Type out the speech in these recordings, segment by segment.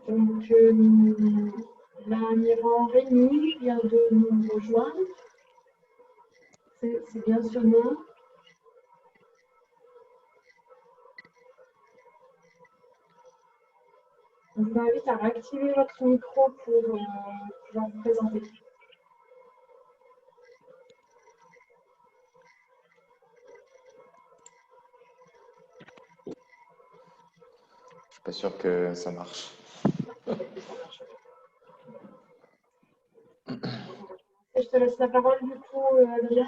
Donc, l'admirant Rémi vient de nous rejoindre. C'est bien son nom. Je vous invite à réactiver votre micro pour pouvoir vous présenter. Je suis pas sûr que ça marche. Je te laisse la parole du coup, Adrien.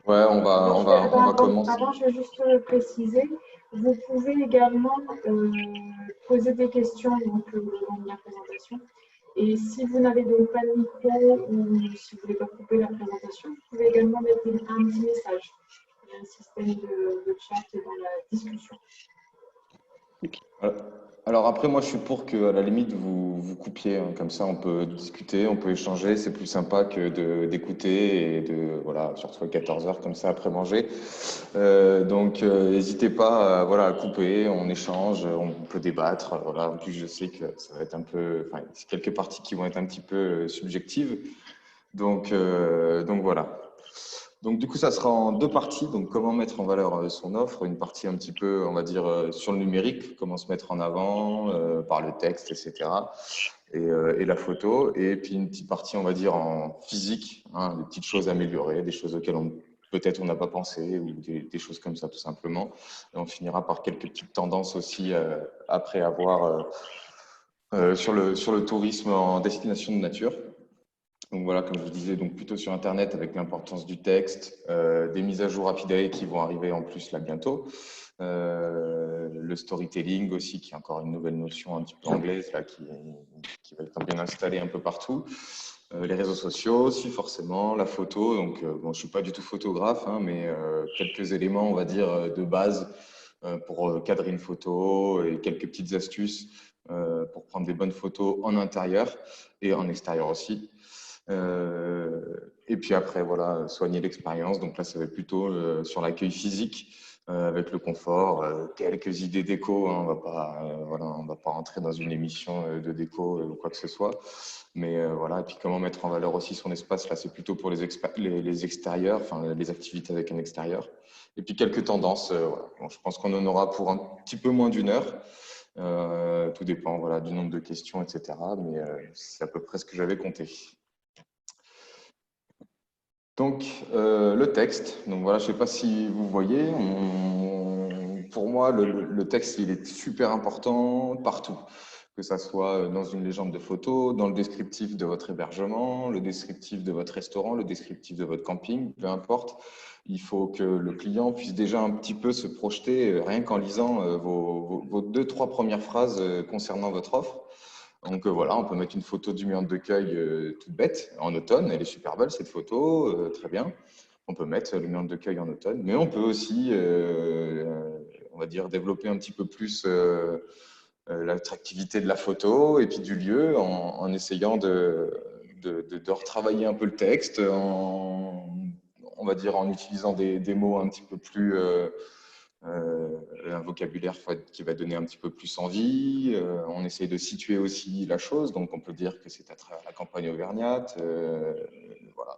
Ouais, on va commencer. Avant, je vais juste préciser, vous pouvez également poser des questions donc, dans la présentation. Et si vous n'avez donc pas de micro ou si vous ne voulez pas couper la présentation, vous pouvez également mettre un petit message. Il y a un système de chat dans la discussion. Alors après, moi, je suis pour que, à la limite, vous coupiez. Hein. Comme ça, on peut discuter, on peut échanger. C'est plus sympa que d'écouter et voilà, surtout à 14 h comme ça après manger. Donc, n'hésitez pas, voilà, à couper. On échange, on peut débattre. Voilà. En plus, je sais que ça va être un peu, enfin, c'est quelques parties qui vont être un petit peu subjectives. Donc voilà. Donc, du coup, ça sera en deux parties. Donc, comment mettre en valeur son offre. Une partie un petit peu, on va dire, sur le numérique, comment se mettre en avant par le texte, etc. Et la photo. Et puis, une petite partie, on va dire, en physique, hein, des petites choses améliorées, des choses auxquelles peut-être on n'a pas pensé ou des choses comme ça, tout simplement. Et on finira par quelques petites tendances aussi après avoir sur le tourisme en destination de nature. Donc voilà, comme je vous disais, donc plutôt sur Internet avec l'importance du texte, des mises à jour Rapidae qui vont arriver en plus là bientôt, le storytelling aussi qui est encore une nouvelle notion un petit peu anglaise là qui va être bien installée un peu partout, les réseaux sociaux aussi forcément, la photo. Donc bon, je suis pas du tout photographe, hein, mais quelques éléments on va dire de base pour cadrer une photo et quelques petites astuces pour prendre des bonnes photos en intérieur et en extérieur aussi. Et puis après, voilà, soigner l'expérience. Donc là, ça va être plutôt sur l'accueil physique avec le confort, quelques idées déco. Hein, on va pas rentrer dans une émission de déco ou quoi que ce soit. Mais voilà, et puis comment mettre en valeur aussi son espace. Là, c'est plutôt pour les extérieurs, enfin les activités avec un extérieur. Et puis quelques tendances. Voilà. Bon, je pense qu'on en aura pour un petit peu moins d'une heure. Tout dépend voilà, du nombre de questions, etc. Mais c'est à peu près ce que j'avais compté. Donc, le texte. Donc voilà, je ne sais pas si vous voyez. Pour moi, le texte, il est super important partout. Que ça soit dans une légende de photo, dans le descriptif de votre hébergement, le descriptif de votre restaurant, le descriptif de votre camping, peu importe. Il faut que le client puisse déjà un petit peu se projeter, rien qu'en lisant vos 2-3 premières phrases concernant votre offre. Donc voilà, on peut mettre une photo du mur de cueil toute bête en automne. Elle est super belle cette photo, très bien. On peut mettre le mur de cueil en automne, mais on peut aussi, on va dire, développer un petit peu plus l'attractivité de la photo et puis du lieu en essayant de retravailler un peu le texte, on va dire en utilisant des mots un petit peu plus un vocabulaire qui va donner un petit peu plus envie. On essaie de situer aussi la chose, donc on peut dire que c'est à travers la campagne auvergnate. Voilà,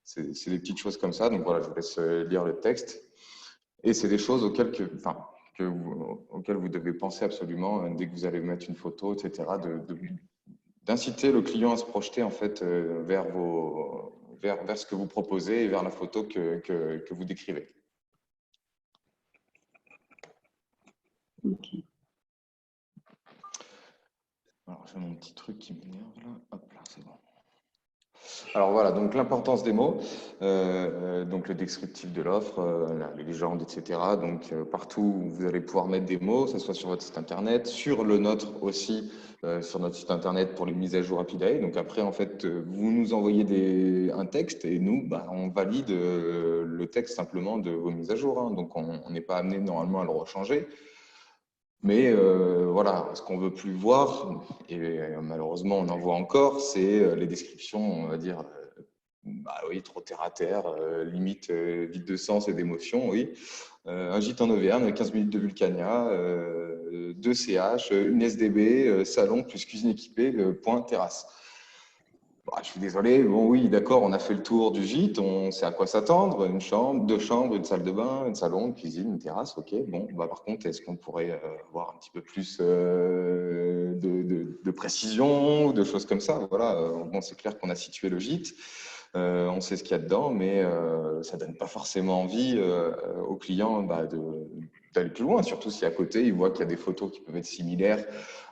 c'est des petites choses comme ça. Donc voilà, je vous laisse lire le texte. Et c'est des choses auxquelles vous devez penser absolument dès que vous allez mettre une photo, etc. D'inciter le client à se projeter en fait vers ce que vous proposez et vers la photo que vous décrivez. Ok. Alors, j'ai mon petit truc qui m'énerve là. Hop là, c'est bon. Alors voilà, donc l'importance des mots, donc le descriptif de l'offre, les légendes, etc. Donc partout où vous allez pouvoir mettre des mots, que ce soit sur votre site internet, sur le nôtre aussi, sur notre site internet pour les mises à jour Rapidae. Donc après, en fait, vous nous envoyez un texte et nous, on valide le texte simplement de vos mises à jour. Hein. Donc on n'est pas amené normalement à le rechanger. Mais voilà, ce qu'on veut plus voir, et malheureusement on en voit encore, c'est les descriptions, on va dire, bah oui, trop terre à terre, limite vide de sens et d'émotion, oui. Un gîte en Auvergne, 15 minutes de Vulcania, 2 CH, une SDB, salon plus cuisine équipée, point terrasse. Bah, je suis désolé, bon oui, d'accord, on a fait le tour du gîte, on sait à quoi s'attendre, une chambre, 2 chambres, une salle de bain, un salon, une cuisine, une terrasse, ok. Bon, bah, par contre, est-ce qu'on pourrait avoir un petit peu plus de précision ou de choses comme ça? Voilà, bon, c'est clair qu'on a situé le gîte, on sait ce qu'il y a dedans, mais ça donne pas forcément envie aux clients bah, d'aller plus loin, surtout si à côté, ils voient qu'il y a des photos qui peuvent être similaires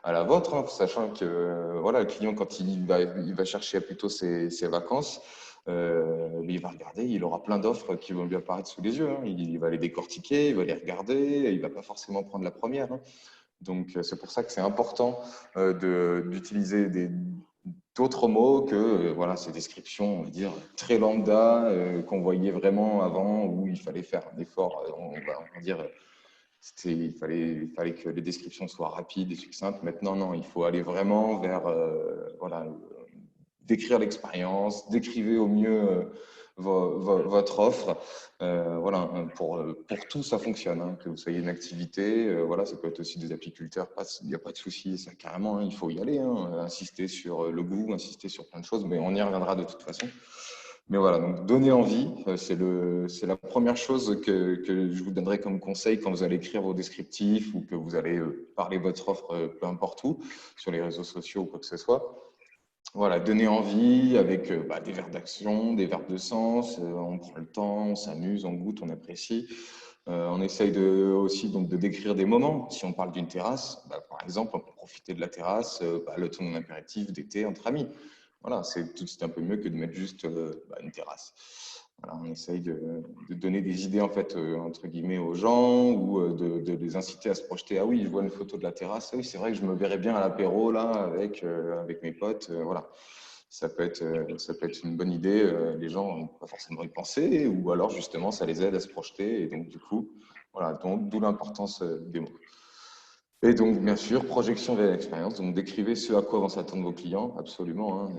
à la vôtre, hein, sachant que voilà, le client, quand il va chercher plutôt ses vacances, il va regarder, il aura plein d'offres qui vont lui apparaître sous les yeux. Hein. Il va les décortiquer, il va les regarder, il ne va pas forcément prendre la première. Hein. Donc, c'est pour ça que c'est important d'utiliser d'autres mots que voilà, ces descriptions, on va dire, très lambda qu'on voyait vraiment avant, où il fallait faire un effort, on va dire, il fallait que les descriptions soient rapides et succinctes. Maintenant, non, il faut aller vraiment vers voilà, décrire l'expérience, décrivez au mieux votre offre. Voilà, pour tout, ça fonctionne. Hein, que vous soyez une activité, voilà, ça peut être aussi des apiculteurs, il n'y a pas de souci, ça carrément, hein, il faut y aller, hein, insister sur le goût, insister sur plein de choses, mais on y reviendra de toute façon. Mais voilà, donc donner envie, c'est la première chose que je vous donnerai comme conseil quand vous allez écrire vos descriptifs ou que vous allez parler votre offre peu importe où, sur les réseaux sociaux ou quoi que ce soit. Voilà, donner envie avec bah, des verbes d'action, des verbes de sens, on prend le temps, on s'amuse, on goûte, on apprécie. On essaye aussi donc, de décrire des moments. Si on parle d'une terrasse, bah, par exemple, on peut profiter de la terrasse, bah, le temps d'un apéritif d'été entre amis. Voilà, c'est tout de suite un peu mieux que de mettre juste bah, une terrasse. Voilà, on essaye de donner des idées en fait entre guillemets aux gens ou de les inciter à se projeter. Ah oui, je vois une photo de la terrasse. Ah oui, c'est vrai que je me verrais bien à l'apéro là avec mes potes. Voilà, ça peut être une bonne idée. Les gens n'ont pas forcément y penser ou alors justement ça les aide à se projeter et donc du coup, voilà, donc d'où l'importance des mots. Et donc, bien sûr, projection vers l'expérience. Donc, décrivez ce à quoi vont s'attendre vos clients, absolument. Hein.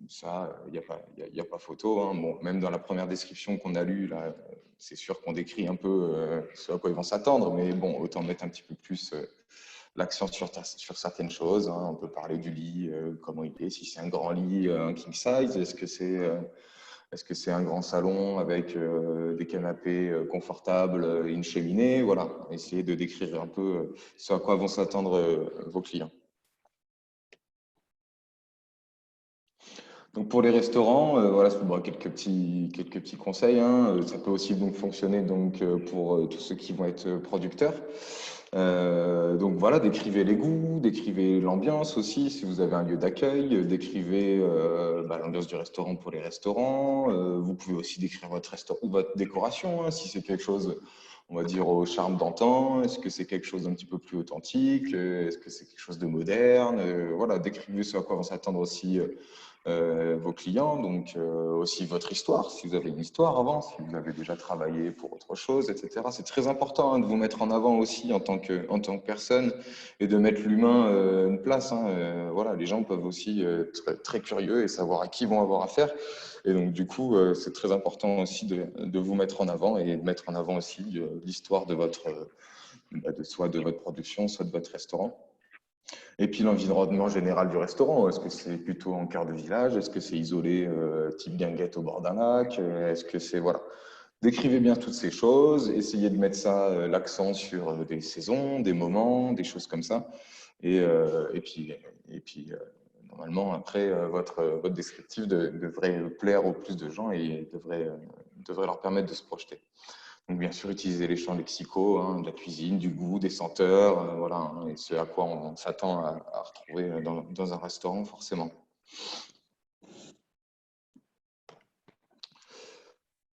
Ça, il n'y a pas, y a pas photo. Hein. Bon, même dans la première description qu'on a lue, là, c'est sûr qu'on décrit un peu ce à quoi ils vont s'attendre, mais bon, autant mettre un petit peu plus l'accent sur certaines choses. Hein. On peut parler du lit, comment il est, si c'est un grand lit, un king size, est-ce que c'est un grand salon avec des canapés confortables et une cheminée? Voilà, essayez de décrire un peu ce à quoi vont s'attendre vos clients. Donc pour les restaurants, voilà, quelques petits conseils. Hein. Ça peut aussi donc fonctionner donc, pour tous ceux qui vont être producteurs. Donc voilà, décrivez les goûts, décrivez l'ambiance aussi, si vous avez un lieu d'accueil, décrivez bah, l'ambiance du restaurant pour les restaurants. Vous pouvez aussi décrire votre décoration, hein, si c'est quelque chose, on va dire, au charme d'antan. Est-ce que c'est quelque chose d'un petit peu plus authentique? Est-ce que c'est quelque chose de moderne? Voilà, décrivez ce à quoi vont s'attendre aussi vos clients, donc aussi votre histoire, si vous avez une histoire avant, si vous avez déjà travaillé pour autre chose, etc. C'est très important hein, de vous mettre en avant aussi en tant que personne et de mettre l'humain une place. Hein. Voilà, les gens peuvent aussi être très curieux et savoir à qui ils vont avoir affaire. Et donc, du coup, c'est très important aussi de vous mettre en avant et de mettre en avant aussi l'histoire de soit de votre production, soit de votre restaurant. Et puis l'environnement général du restaurant, est-ce que c'est plutôt en cœur de village? Est-ce que c'est isolé, type guinguette au bord d'un lac? Est-ce que c'est… Voilà. Décrivez bien toutes ces choses, essayez de mettre ça, l'accent sur des saisons, des moments, des choses comme ça. Et puis normalement, après, votre descriptif devrait plaire au plus de gens et devrait leur permettre de se projeter. Donc, bien sûr, utiliser les champs lexicaux, hein, de la cuisine, du goût, des senteurs, voilà, hein, et ce à quoi on s'attend à retrouver dans un restaurant, forcément.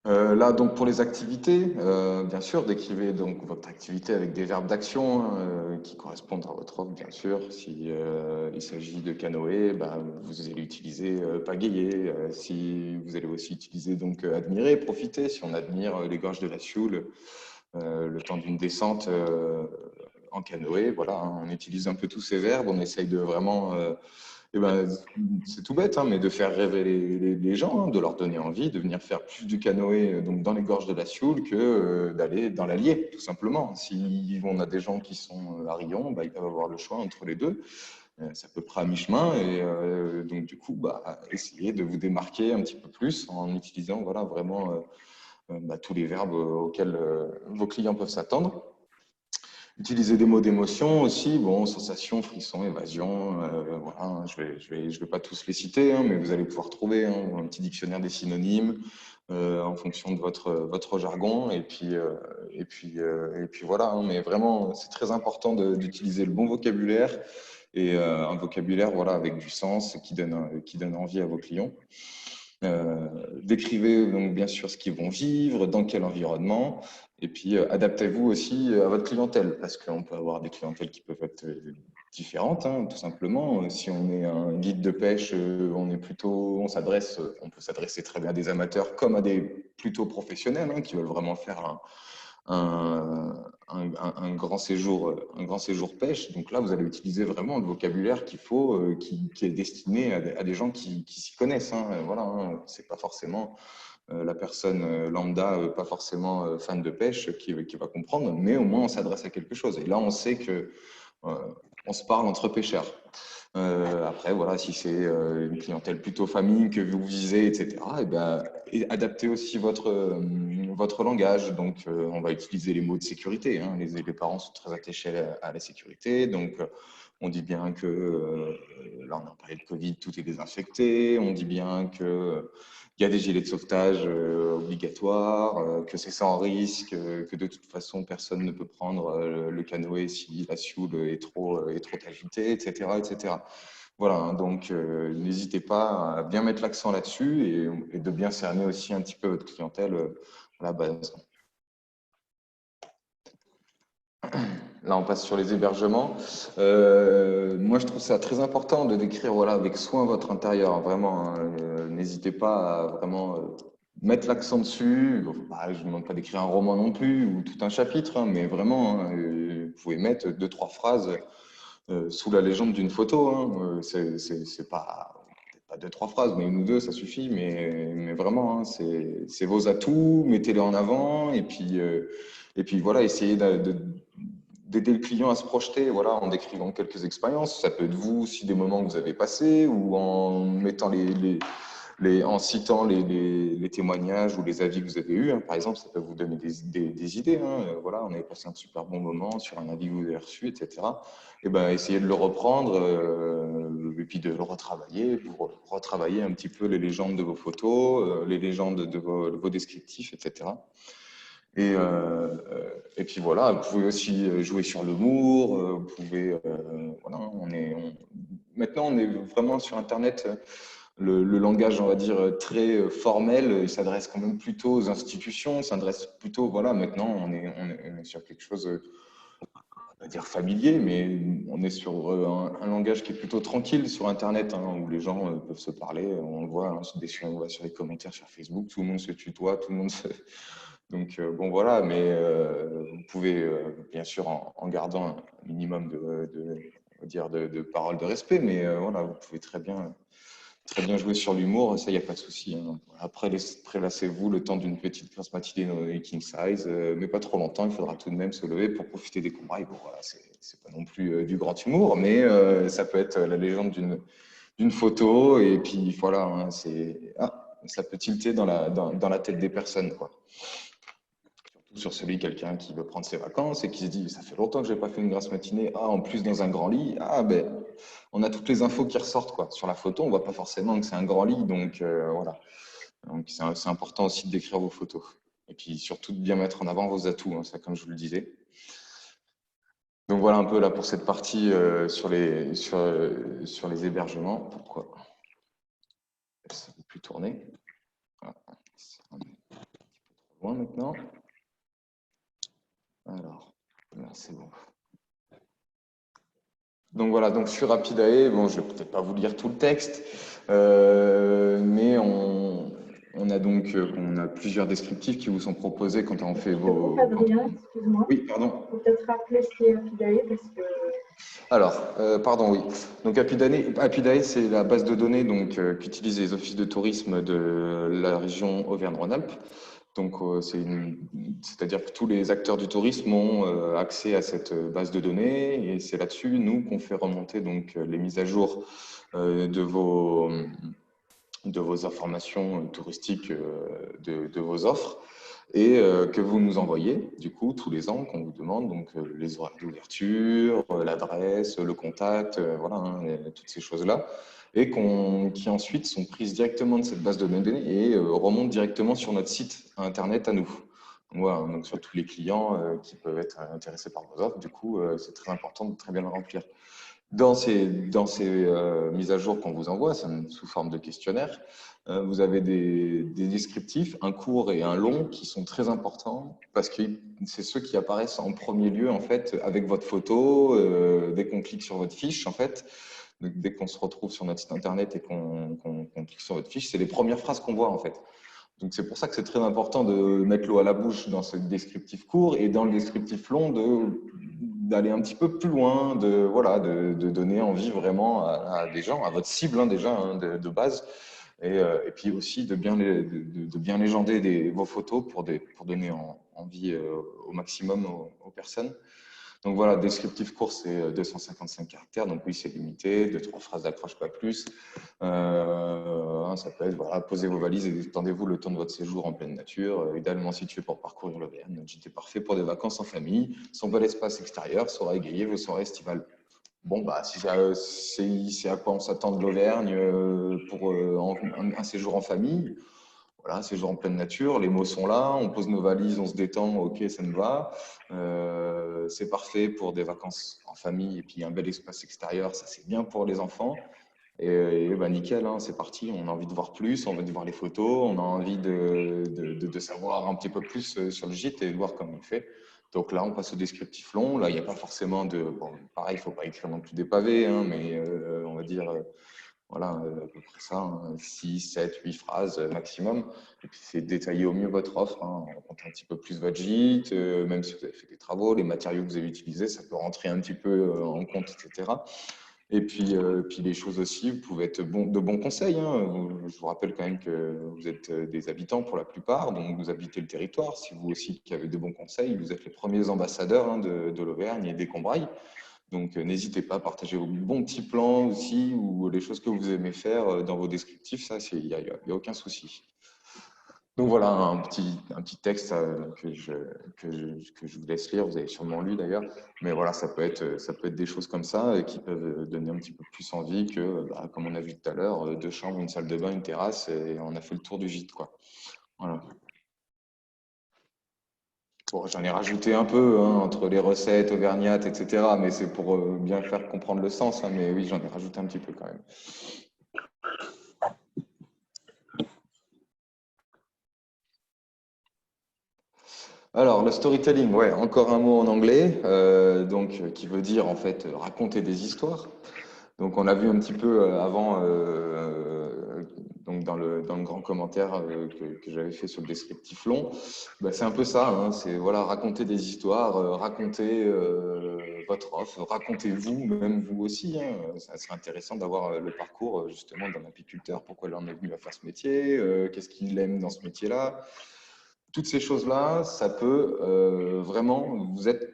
Là, donc, pour les activités, bien sûr, décrivez donc votre activité avec des verbes d'action hein, qui correspondent à votre offre, bien sûr. Si il s'agit de canoë, bah, vous allez utiliser pagayer. Si vous allez aussi utiliser donc admirer, profiter. Si on admire les gorges de la Sioule, le temps d'une descente en canoë, voilà, hein, on utilise un peu tous ces verbes, on essaye de vraiment Eh ben, c'est tout bête, hein, mais de faire rêver les gens, hein, de leur donner envie de venir faire plus du canoë donc dans les gorges de la Sioule que d'aller dans l'Allier, tout simplement. Si on a des gens qui sont à Rion, bah, ils peuvent avoir le choix entre les deux. C'est à peu près à mi-chemin. Et donc, du coup, bah, essayez de vous démarquer un petit peu plus en utilisant voilà, vraiment bah, tous les verbes auxquels vos clients peuvent s'attendre. Utiliser des mots d'émotion aussi, bon, sensation, frisson, évasion, voilà, hein, je vais pas tous les citer, hein, mais vous allez pouvoir trouver hein, un petit dictionnaire des synonymes en fonction de votre jargon, et puis voilà, hein, mais vraiment, c'est très important d'utiliser le bon vocabulaire et un vocabulaire voilà, avec du sens qui donne envie à vos clients. Décrivez donc bien sûr ce qu'ils vont vivre, dans quel environnement, et puis adaptez-vous aussi à votre clientèle, parce qu'on peut avoir des clientèles qui peuvent être différentes, hein, tout simplement. Si on est un guide de pêche, on peut s'adresser très bien à des amateurs comme à des plutôt professionnels hein, qui veulent vraiment faire un grand séjour pêche. Donc là, vous allez utiliser vraiment le vocabulaire qu'il faut, qui est destiné à des gens qui s'y connaissent. Hein. Voilà, hein. C'est pas forcément la personne lambda, pas forcément fan de pêche, qui va comprendre, mais au moins on s'adresse à quelque chose. Et là, on sait que on se parle entre pêcheurs. Après, voilà, si c'est une clientèle plutôt famille que vous visez, etc., et adaptez aussi votre langage. Donc, on va utiliser les mots de sécurité. Hein. Les parents sont très attachés à la sécurité. Donc, on dit bien que, là, on a parlé de Covid, tout est désinfecté. On dit bien que il y a des gilets de sauvetage obligatoires, que c'est sans risque, que de toute façon, personne ne peut prendre le canoë si la Sioule est trop agitée, etc., etc. Voilà, hein, donc n'hésitez pas à bien mettre l'accent là-dessus et de bien cerner aussi un petit peu votre clientèle à la base. Là, on passe sur les hébergements. Moi, je trouve ça très important de décrire voilà, avec soin votre intérieur. Vraiment, hein. N'hésitez pas à vraiment mettre l'accent dessus. Bah, je ne vous demande pas d'écrire un roman non plus ou tout un chapitre, hein, mais vraiment, hein, vous pouvez mettre 2, 3 phrases sous la légende d'une photo. Hein. C'est pas 2, 3 phrases, mais 1 ou 2, ça suffit. Mais vraiment, hein, c'est vos atouts. Mettez-les en avant et puis voilà, essayez d'aider le client à se projeter voilà, en décrivant quelques expériences. Ça peut être vous aussi des moments que vous avez passés ou en mettant en citant les témoignages ou les avis que vous avez eus. Hein. Par exemple, ça peut vous donner des idées. Hein. Voilà, on avait passé un super bon moment sur un avis que vous avez reçu, etc. Et ben, essayez de le reprendre et puis de le retravailler pour retravailler un petit peu les légendes de vos photos, les légendes de vos descriptifs, etc. Et puis voilà, vous pouvez aussi jouer sur l'humour. Vous pouvez, voilà, maintenant on est vraiment sur Internet. Le langage, on va dire, très formel, il s'adresse quand même plutôt aux institutions, s'adresse plutôt, voilà, maintenant on est sur quelque chose, on va dire familier, mais on est sur un langage qui est plutôt tranquille sur Internet, hein, où les gens peuvent se parler. On le voit, hein, on voit sur les commentaires sur Facebook, tout le monde se tutoie, tout le monde se... Donc, bon, voilà, mais vous pouvez, bien sûr, en gardant un minimum on va dire de paroles de respect, mais voilà, vous pouvez très bien jouer sur l'humour, ça, il n'y a pas de souci. Hein. Après, prélassez-vous le temps d'une petite grasse matinée king size, mais pas trop longtemps, il faudra tout de même se lever pour profiter des combats. Et bon, voilà, c'est pas non plus du grand humour, mais ça peut être la légende d'une photo, et puis voilà, hein, ça peut tilter dans la tête des personnes, quoi. Sur quelqu'un qui veut prendre ses vacances et qui se dit ça fait longtemps que j'ai pas fait une grasse matinée, ah en plus dans un grand lit, ah ben on a toutes les infos qui ressortent quoi. Sur la photo on voit pas forcément que c'est un grand lit, donc voilà, donc c'est important aussi de décrire vos photos et puis surtout de bien mettre en avant vos atouts, hein, ça comme je vous le disais. Donc voilà un peu là pour cette partie sur les hébergements. Pourquoi ça ne peut plus tourner, voilà. C'est un petit peu trop loin maintenant. Alors là c'est bon. Donc voilà, donc sur Rapidae, bon, je vais peut-être pas vous lire tout le texte, mais On a donc on a plusieurs descriptifs qui vous sont proposés quand on fait Je te coupe, Adrien, excuse-moi. Oui, pardon. Il faut peut-être rappeler ce qu'est Apidae parce que… Alors, pardon, oui. Donc Apidae, c'est la base de données qu'utilisent les offices de tourisme de la région Auvergne-Rhône-Alpes. Donc, c'est-à-dire que tous les acteurs du tourisme ont accès à cette base de données et c'est là-dessus, nous, qu'on fait remonter donc, les mises à jour de vos informations touristiques, de vos offres et que vous nous envoyez, du coup, tous les ans, qu'on vous demande, donc les horaires d'ouverture, l'adresse, le contact, voilà, hein, toutes ces choses-là, et qui ensuite sont prises directement de cette base de données et remontent directement sur notre site internet à nous. Voilà, donc sur tous les clients qui peuvent être intéressés par vos offres, du coup, c'est très important de très bien le remplir. Dans ces mises à jour qu'on vous envoie, sous forme de questionnaire, vous avez des descriptifs, un court et un long, qui sont très importants parce que c'est ceux qui apparaissent en premier lieu en fait avec votre photo. Dès qu'on clique sur votre fiche, en fait, dès qu'on se retrouve sur notre site internet et qu'on clique sur votre fiche, c'est les premières phrases qu'on voit en fait. Donc c'est pour ça que c'est très important de mettre l'eau à la bouche dans ce descriptif court et dans le descriptif long d'aller un petit peu plus loin, de donner envie vraiment à des gens, à votre cible hein, déjà hein, de base, et puis aussi de bien légender vos photos pour donner envie au maximum aux personnes. Donc voilà, descriptif court, c'est 255 caractères. Donc oui, c'est limité, 2-3 phrases d'accroche, pas plus. Ça peut être, voilà, posez vos valises et détendez-vous le temps de votre séjour en pleine nature, idéalement situé pour parcourir l'Auvergne. Un gîte parfait pour des vacances en famille. Son bel espace extérieur saura égayer vos soirées estivales. Bon, bah, si c'est à quoi on s'attend de l'Auvergne pour un séjour en famille. Voilà, séjour en pleine nature, les mots sont là, on pose nos valises, on se détend, ok, ça me va. C'est parfait pour des vacances en famille et puis un bel espace extérieur, ça c'est bien pour les enfants. Et bah, nickel, hein, c'est parti, on a envie de voir plus, on a envie de voir les photos, on a envie de savoir un petit peu plus sur le gîte et de voir comment il fait. Donc là, on passe au descriptif long. Là, il n'y a pas forcément de… Bon, pareil, il ne faut pas écrire non plus des pavés, hein, mais on va dire… voilà, à peu près ça, 6, 7, 8 phrases maximum. Et puis, c'est détailler au mieux votre offre. Hein. On compte un petit peu plus votre gîte, même si vous avez fait des travaux, les matériaux que vous avez utilisés, ça peut rentrer un petit peu en compte, etc. Et puis les choses aussi, vous pouvez être de bons conseils. Hein. Je vous rappelle quand même que vous êtes des habitants pour la plupart, donc vous habitez le territoire. Si vous aussi qui avez de bons conseils, vous êtes les premiers ambassadeurs hein, de l'Auvergne et des Combrailles. Donc, n'hésitez pas à partager vos bons petits plans aussi ou les choses que vous aimez faire dans vos descriptifs. Ça, il n'y a aucun souci. Donc, voilà un petit texte que je vous laisse lire. Vous avez sûrement lu d'ailleurs. Mais voilà, ça peut être des choses comme ça qui peuvent donner un petit peu plus envie que, bah, comme on a vu tout à l'heure, 2 chambres, une salle de bain, une terrasse et on a fait le tour du gîte, quoi. Voilà. Bon, j'en ai rajouté un peu hein, entre les recettes auvergnates, etc. Mais c'est pour bien faire comprendre le sens. Hein, mais oui, j'en ai rajouté un petit peu quand même. Alors, le storytelling, ouais, encore un mot en anglais, qui veut dire en fait raconter des histoires. Donc, on a vu un petit peu avant, donc dans le grand commentaire que j'avais fait sur le descriptif long. Bah, c'est un peu ça, hein, c'est voilà, raconter des histoires, raconter votre offre, racontez-vous, même vous aussi. Hein, ça serait intéressant d'avoir le parcours justement d'un apiculteur, pourquoi il en est venu à faire ce métier, qu'est-ce qu'il aime dans ce métier-là. Toutes ces choses-là, ça peut vraiment vous être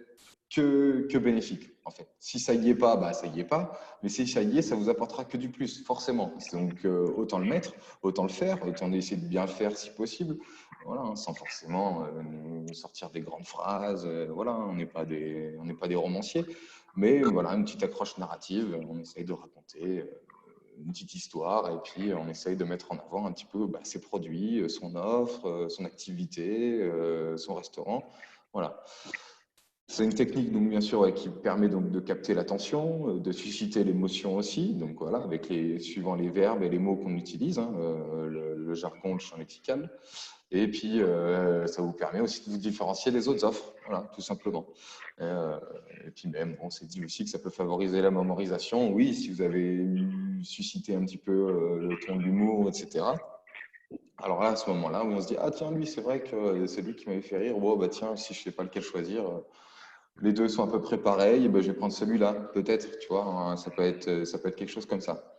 que bénéfique, en fait. Si ça y est pas, bah ça y est pas. Mais si ça y est, ça vous apportera que du plus, forcément. Donc, autant le mettre, autant le faire, autant essayer de bien le faire si possible. Voilà, hein, sans forcément sortir des grandes phrases. Voilà, on n'est pas des romanciers. Mais voilà, une petite accroche narrative, on essaye de raconter une petite histoire et puis on essaye de mettre en avant un petit peu bah, ses produits, son offre, son activité, son restaurant. Voilà. C'est une technique, donc, bien sûr, qui permet donc, de capter l'attention, de susciter l'émotion aussi, donc voilà, suivant les verbes et les mots qu'on utilise, hein, le jargon, le champ lexical. Et puis, ça vous permet aussi de vous différencier des autres offres, voilà, tout simplement. Et puis même, on s'est dit aussi que ça peut favoriser la mémorisation. Oui, si vous avez suscité un petit peu le ton de l'humour, etc., Alors là, à ce moment-là, où on se dit, ah tiens, lui, c'est vrai que c'est lui qui m'avait fait rire. Bon, bah tiens, si je sais pas lequel choisir, les deux sont à peu près pareils, et ben, je vais prendre celui-là, peut-être, tu vois, hein, ça peut être quelque chose comme ça.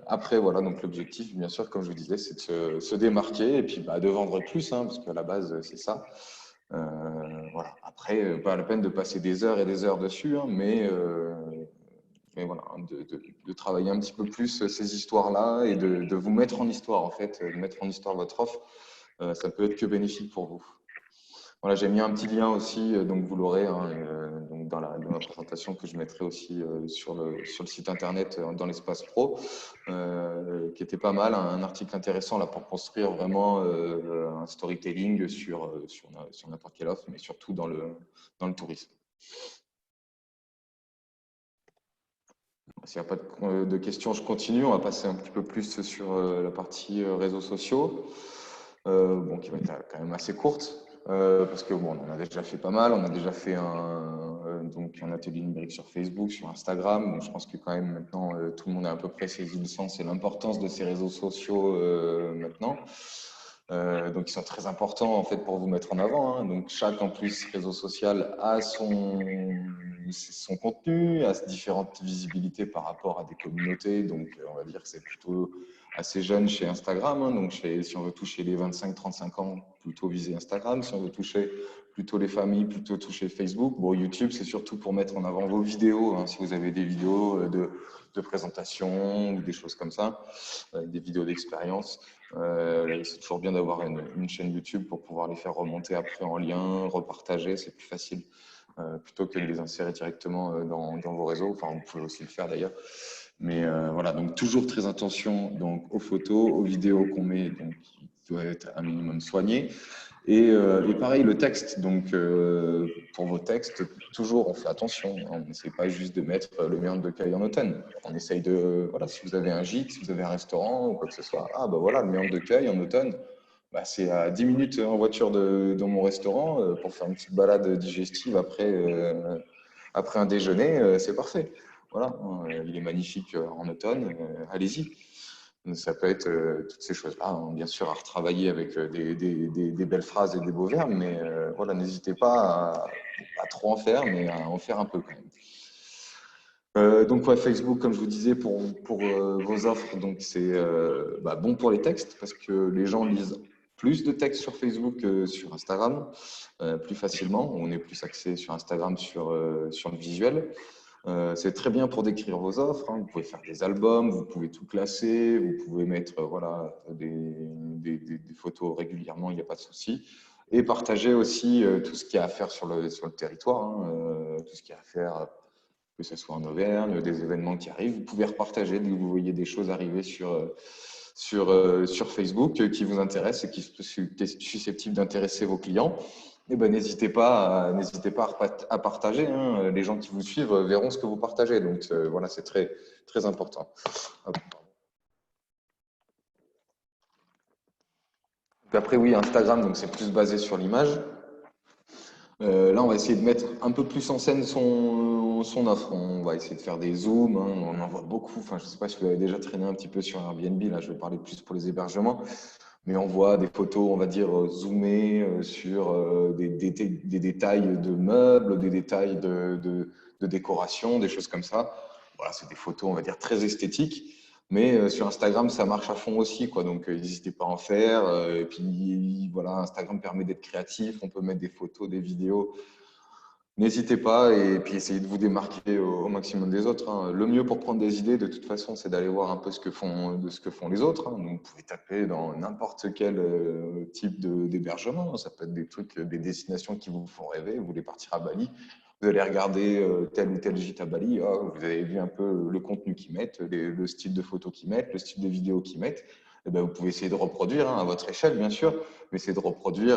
Après, voilà, donc l'objectif, bien sûr, comme je vous disais, c'est de se démarquer et puis bah, de vendre plus, hein, parce qu'à la base, c'est ça. Voilà. Après, pas la peine de passer des heures et des heures dessus, hein, mais voilà, hein, de travailler un petit peu plus ces histoires-là et de vous mettre en histoire, en fait, de mettre en histoire votre offre, ça peut être que bénéfique pour vous. Voilà, j'ai mis un petit lien aussi, donc vous l'aurez hein, donc dans la présentation que je mettrai aussi sur le site internet dans l'espace pro, qui était pas mal, un article intéressant là pour construire vraiment un storytelling sur n'importe quelle offre, mais surtout dans le tourisme. S'il n'y a pas de questions, je continue. On va passer un petit peu plus sur la partie réseaux sociaux, bon, qui va être quand même assez courte, parce que bon, on en a déjà fait pas mal. On a déjà fait donc un atelier numérique sur Facebook, sur Instagram. Donc, je pense que quand même maintenant, tout le monde a à peu près saisi le sens et l'importance de ces réseaux sociaux maintenant. Donc, ils sont très importants en fait pour vous mettre en avant. Hein. Donc, chaque en plus réseau social a son contenu, a différentes visibilités par rapport à des communautés. Donc, on va dire que c'est plutôt assez jeune chez Instagram. Hein. Donc, si on veut toucher les 25-35 ans, plutôt viser Instagram. Si on veut toucher plutôt les familles, plutôt toucher Facebook. Bon, YouTube, c'est surtout pour mettre en avant vos vidéos. Hein. Si vous avez des vidéos de présentation ou des choses comme ça, des vidéos d'expérience. C'est toujours bien d'avoir une chaîne YouTube pour pouvoir les faire remonter après en lien, repartager, c'est plus facile plutôt que de les insérer directement dans vos réseaux. Enfin, vous pouvez aussi le faire d'ailleurs. Mais voilà, donc toujours très attention donc, aux photos, aux vidéos qu'on met, donc qui doivent être un minimum soignées. Et pareil, le texte. Donc, pour vos textes, toujours, on fait attention. On n'essaie pas juste de mettre le méandre de Cueil en automne. On essaye de, voilà, si vous avez un gîte, si vous avez un restaurant ou quoi que ce soit, ah ben voilà, le méandre de Cueil en automne, bah, c'est à 10 minutes en voiture de mon restaurant pour faire une petite balade digestive après un déjeuner, c'est parfait. Voilà, il est magnifique en automne, allez-y. Ça peut être toutes ces choses-là, hein, bien sûr, à retravailler avec des belles phrases et des beaux verbes, mais voilà, n'hésitez pas à trop en faire, mais à en faire un peu quand même. Donc ouais, Facebook, comme je vous disais, pour vos offres, donc c'est bon pour les textes parce que les gens lisent plus de textes sur Facebook que sur Instagram, plus facilement. On est plus axé sur Instagram sur le visuel. C'est très bien pour décrire vos offres. Hein. Vous pouvez faire des albums, vous pouvez tout classer, vous pouvez mettre voilà, des photos régulièrement, il n'y a pas de souci. Et partager aussi tout ce qu'il y a à faire sur le territoire, hein, tout ce qu'il y a à faire, que ce soit en Auvergne, des événements qui arrivent. Vous pouvez repartager dès que vous voyez des choses arriver sur Facebook qui vous intéressent et qui sont susceptibles d'intéresser vos clients. Eh ben, n'hésitez pas à partager. Hein. Les gens qui vous suivent verront ce que vous partagez. Donc, voilà, c'est très, très important. Hop. Puis après, oui, Instagram, donc c'est plus basé sur l'image. Là, on va essayer de mettre un peu plus en scène son offre. On va essayer de faire des zooms. Hein. On en voit beaucoup. Enfin, je ne sais pas si vous avez déjà traîné un petit peu sur Airbnb. Là, je vais parler plus pour les hébergements. Mais on voit des photos, on va dire, zoomées sur des détails de meubles, des détails de décoration, des choses comme ça. Voilà, c'est des photos, on va dire, très esthétiques. Mais sur Instagram, ça marche à fond aussi, quoi. Donc, n'hésitez pas à en faire. Et puis, voilà, Instagram permet d'être créatif. On peut mettre des photos, des vidéos. N'hésitez pas et puis essayez de vous démarquer au maximum des autres. Hein. Le mieux pour prendre des idées, de toute façon, c'est d'aller voir un peu ce que font les autres. Hein. Donc, vous pouvez taper dans n'importe quel type d'hébergement. Ça peut être des trucs, des destinations qui vous font rêver. Vous voulez partir à Bali, vous allez regarder tel ou tel gîte à Bali. Oh, vous avez vu un peu le contenu qu'ils mettent, le style de photos qu'ils mettent, le style de vidéos qu'ils mettent. Et ben, vous pouvez essayer de reproduire hein, à votre échelle, bien sûr, mais essayer de reproduire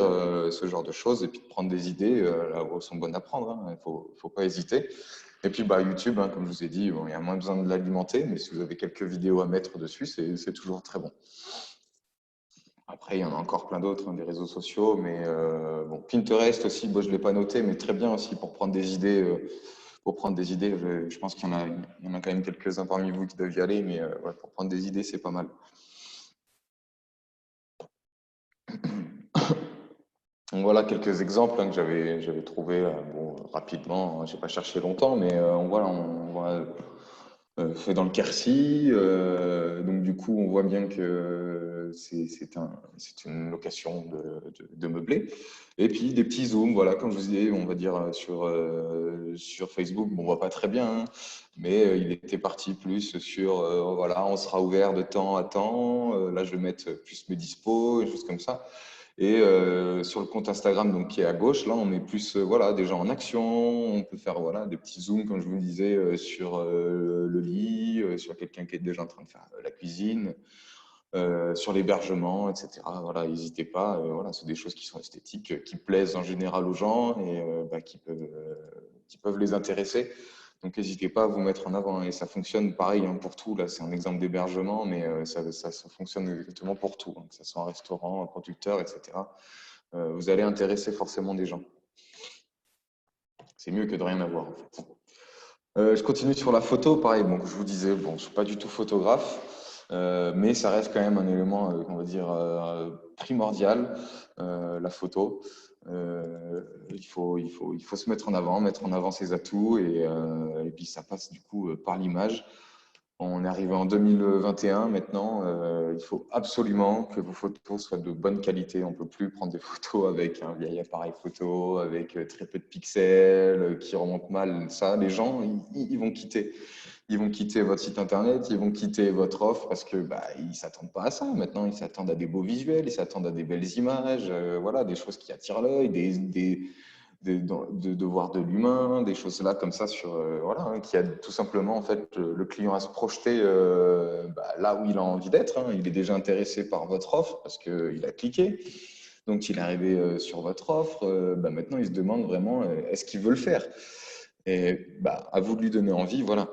ce genre de choses et puis de prendre des idées là où elles sont bonnes à prendre. Hein. Il ne faut pas hésiter. Et puis YouTube, hein, comme je vous ai dit, bon, il y a moins besoin de l'alimenter, mais si vous avez quelques vidéos à mettre dessus, c'est toujours très bon. Après, il y en a encore plein d'autres, hein, des réseaux sociaux, mais bon, Pinterest aussi, bon, je ne l'ai pas noté, mais très bien aussi pour prendre des idées. Je pense qu'il y en a quand même quelques-uns parmi vous qui doivent y aller, mais ouais, pour prendre des idées, c'est pas mal. Donc voilà quelques exemples que j'avais trouvé bon, rapidement. Je n'ai pas cherché longtemps, mais on voit fait dans le Quercy. Donc du coup, on voit bien que c'est une location de meublé. Et puis des petits zooms, voilà, comme je vous disais, on va dire sur Facebook, bon, on voit pas très bien, hein, mais il était parti plus sur, voilà, on sera ouvert de temps à temps. Là, je vais mettre plus mes dispos, des choses comme ça. Et sur le compte Instagram, donc qui est à gauche, là, on met plus voilà, des gens en action. On peut faire voilà, des petits zooms, comme je vous disais, sur le lit, sur quelqu'un qui est déjà en train de faire la cuisine, sur l'hébergement, etc. Voilà, n'hésitez pas. Voilà, c'est des choses qui sont esthétiques, qui plaisent en général aux gens et bah, qui peuvent les intéresser. Donc, n'hésitez pas à vous mettre en avant. Et ça fonctionne pareil hein, pour tout. Là, c'est un exemple d'hébergement, mais ça fonctionne exactement pour tout, hein, que ce soit un restaurant, un producteur, etc. Vous allez intéresser forcément des gens. C'est mieux que de rien avoir, en fait. Je continue sur la photo. Pareil, bon, je vous disais, bon, je ne suis pas du tout photographe, mais ça reste quand même un élément, on va dire, primordial, la photo. Il faut se mettre en avant ses atouts et puis ça passe du coup par l'image. On est arrivé en 2021 maintenant. Il faut absolument que vos photos soient de bonne qualité. On ne peut plus prendre des photos avec un vieil appareil photo, avec très peu de pixels, qui remontent mal. Ça, les gens, ils vont quitter. Ils vont quitter votre site internet, ils vont quitter votre offre parce que bah, ils s'attendent pas à ça. Maintenant, ils s'attendent à des beaux visuels, ils s'attendent à des belles images, voilà, des choses qui attirent l'œil, de voir de l'humain, des choses là comme ça sur voilà, hein, qui aide tout simplement en fait le client à se projeter bah, là où il a envie d'être. Hein. Il est déjà intéressé par votre offre parce qu'il a cliqué. Donc il est arrivé sur votre offre. Bah, maintenant, il se demande vraiment est-ce qu'il veut le faire. Et bah, à vous de lui donner envie, voilà,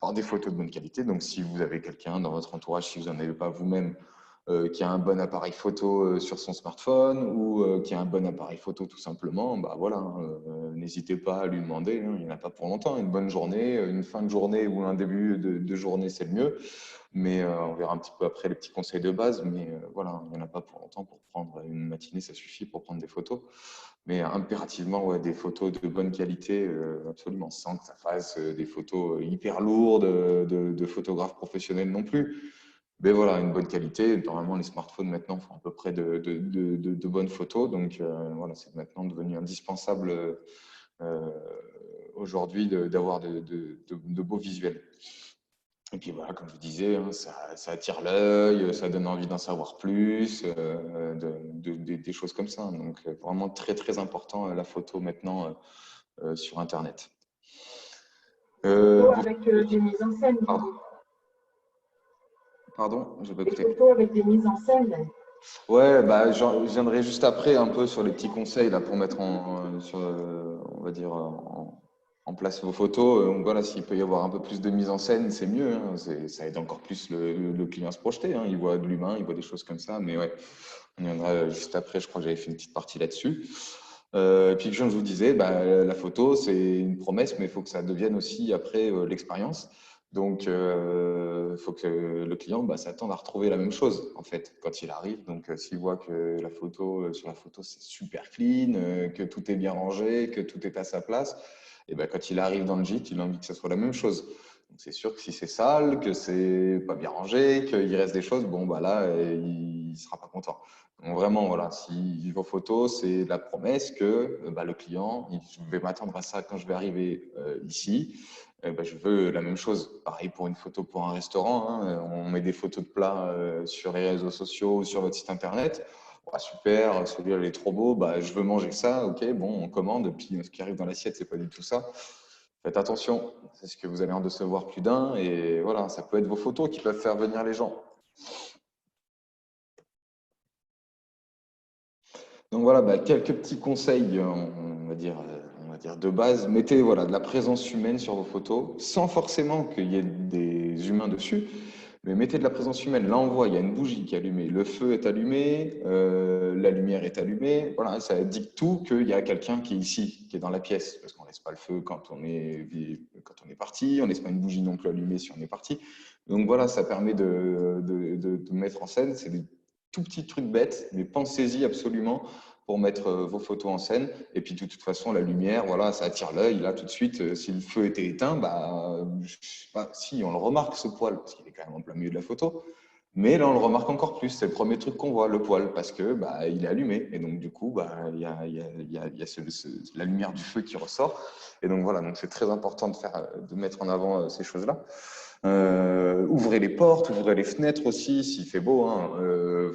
par des photos de bonne qualité. Donc si vous avez quelqu'un dans votre entourage, si vous n'en avez pas vous-même, qui a un bon appareil photo sur son smartphone ou qui a un bon appareil photo tout simplement, bah voilà, n'hésitez pas à lui demander, hein, il n'y en a pas pour longtemps, une bonne journée, une fin de journée ou un début de journée, c'est le mieux, mais on verra un petit peu après les petits conseils de base, mais voilà, il n'y en a pas pour longtemps pour prendre une matinée, ça suffit pour prendre des photos. Mais impérativement, ouais, des photos de bonne qualité, absolument, sans que ça fasse des photos hyper lourdes de photographes professionnels non plus. Mais voilà, une bonne qualité. Normalement, les smartphones maintenant font à peu près de bonnes photos. Donc voilà, c'est maintenant devenu indispensable aujourd'hui d'avoir de beaux visuels. Et puis voilà, comme je vous disais, hein, ça attire l'œil, ça donne envie d'en savoir plus, des choses comme ça. Donc vraiment très très important la photo maintenant sur Internet. Photos avec des mises en scène, du coup. Pardon, j'ai pas Des écouté. photos avec des mises en scène. Ouais, bah, je viendrai juste après un peu sur les petits conseils là, pour mettre on va dire, en place vos photos. Donc voilà, s'il peut y avoir un peu plus de mise en scène, c'est mieux. Hein. Ça aide encore plus le client à se projeter. Hein. Il voit de l'humain, il voit des choses comme ça. Mais ouais, on y viendra juste après. Je crois que j'avais fait une petite partie là-dessus. Et puis, comme je vous disais, bah, la photo, c'est une promesse, mais il faut que ça devienne aussi après l'expérience. Donc, il faut que le client bah, s'attende à retrouver la même chose, en fait, quand il arrive. Donc, s'il voit que la photo, sur la photo, c'est super clean, que tout est bien rangé, que tout est à sa place, et ben, quand il arrive dans le gîte, il a envie que ce soit la même chose. Donc, c'est sûr que si c'est sale, que c'est pas bien rangé, qu'il reste des choses, bon, bah là, il sera pas content. Donc vraiment, voilà, si vos photos, c'est la promesse que bah, le client, je vais m'attendre à ça quand je vais arriver ici. Bah, je veux la même chose. Pareil pour une photo pour un restaurant. Hein. On met des photos de plats sur les réseaux sociaux ou sur votre site internet. Bah, super, celui-là il est trop beau. Bah, je veux manger ça. Ok, bon, on commande. Puis ce qui arrive dans l'assiette, c'est pas du tout ça. Faites attention, c'est ce que vous allez en recevoir plus d'un. Et voilà, ça peut être vos photos qui peuvent faire venir les gens. Donc voilà, bah, quelques petits conseils, on va dire de base. Mettez voilà, de la présence humaine sur vos photos, sans forcément qu'il y ait des humains dessus, mais mettez de la présence humaine. Là, on voit, il y a une bougie qui est allumée, le feu est allumé, la lumière est allumée. Voilà, ça indique tout qu'il y a quelqu'un qui est ici, qui est dans la pièce, parce qu'on ne laisse pas le feu quand on est parti, on ne laisse pas une bougie non plus allumée si on est parti. Donc voilà, ça permet de mettre en scène. C'est des tout petits trucs bêtes, mais pensez-y absolument pour mettre vos photos en scène. Et puis, de toute façon, la lumière, voilà, ça attire l'œil. Là, tout de suite, si le feu était éteint, bah, je sais pas, si, on le remarque, ce poil, parce qu'il est quand même en plein milieu de la photo. Mais là, on le remarque encore plus. C'est le premier truc qu'on voit, le poil, parce que bah, il est allumé. Et donc, du coup, bah, il y a la lumière du feu qui ressort. Et donc, voilà, donc c'est très important de mettre en avant ces choses-là. Ouvrez les portes, ouvrez les fenêtres aussi, s'il fait beau. Hein.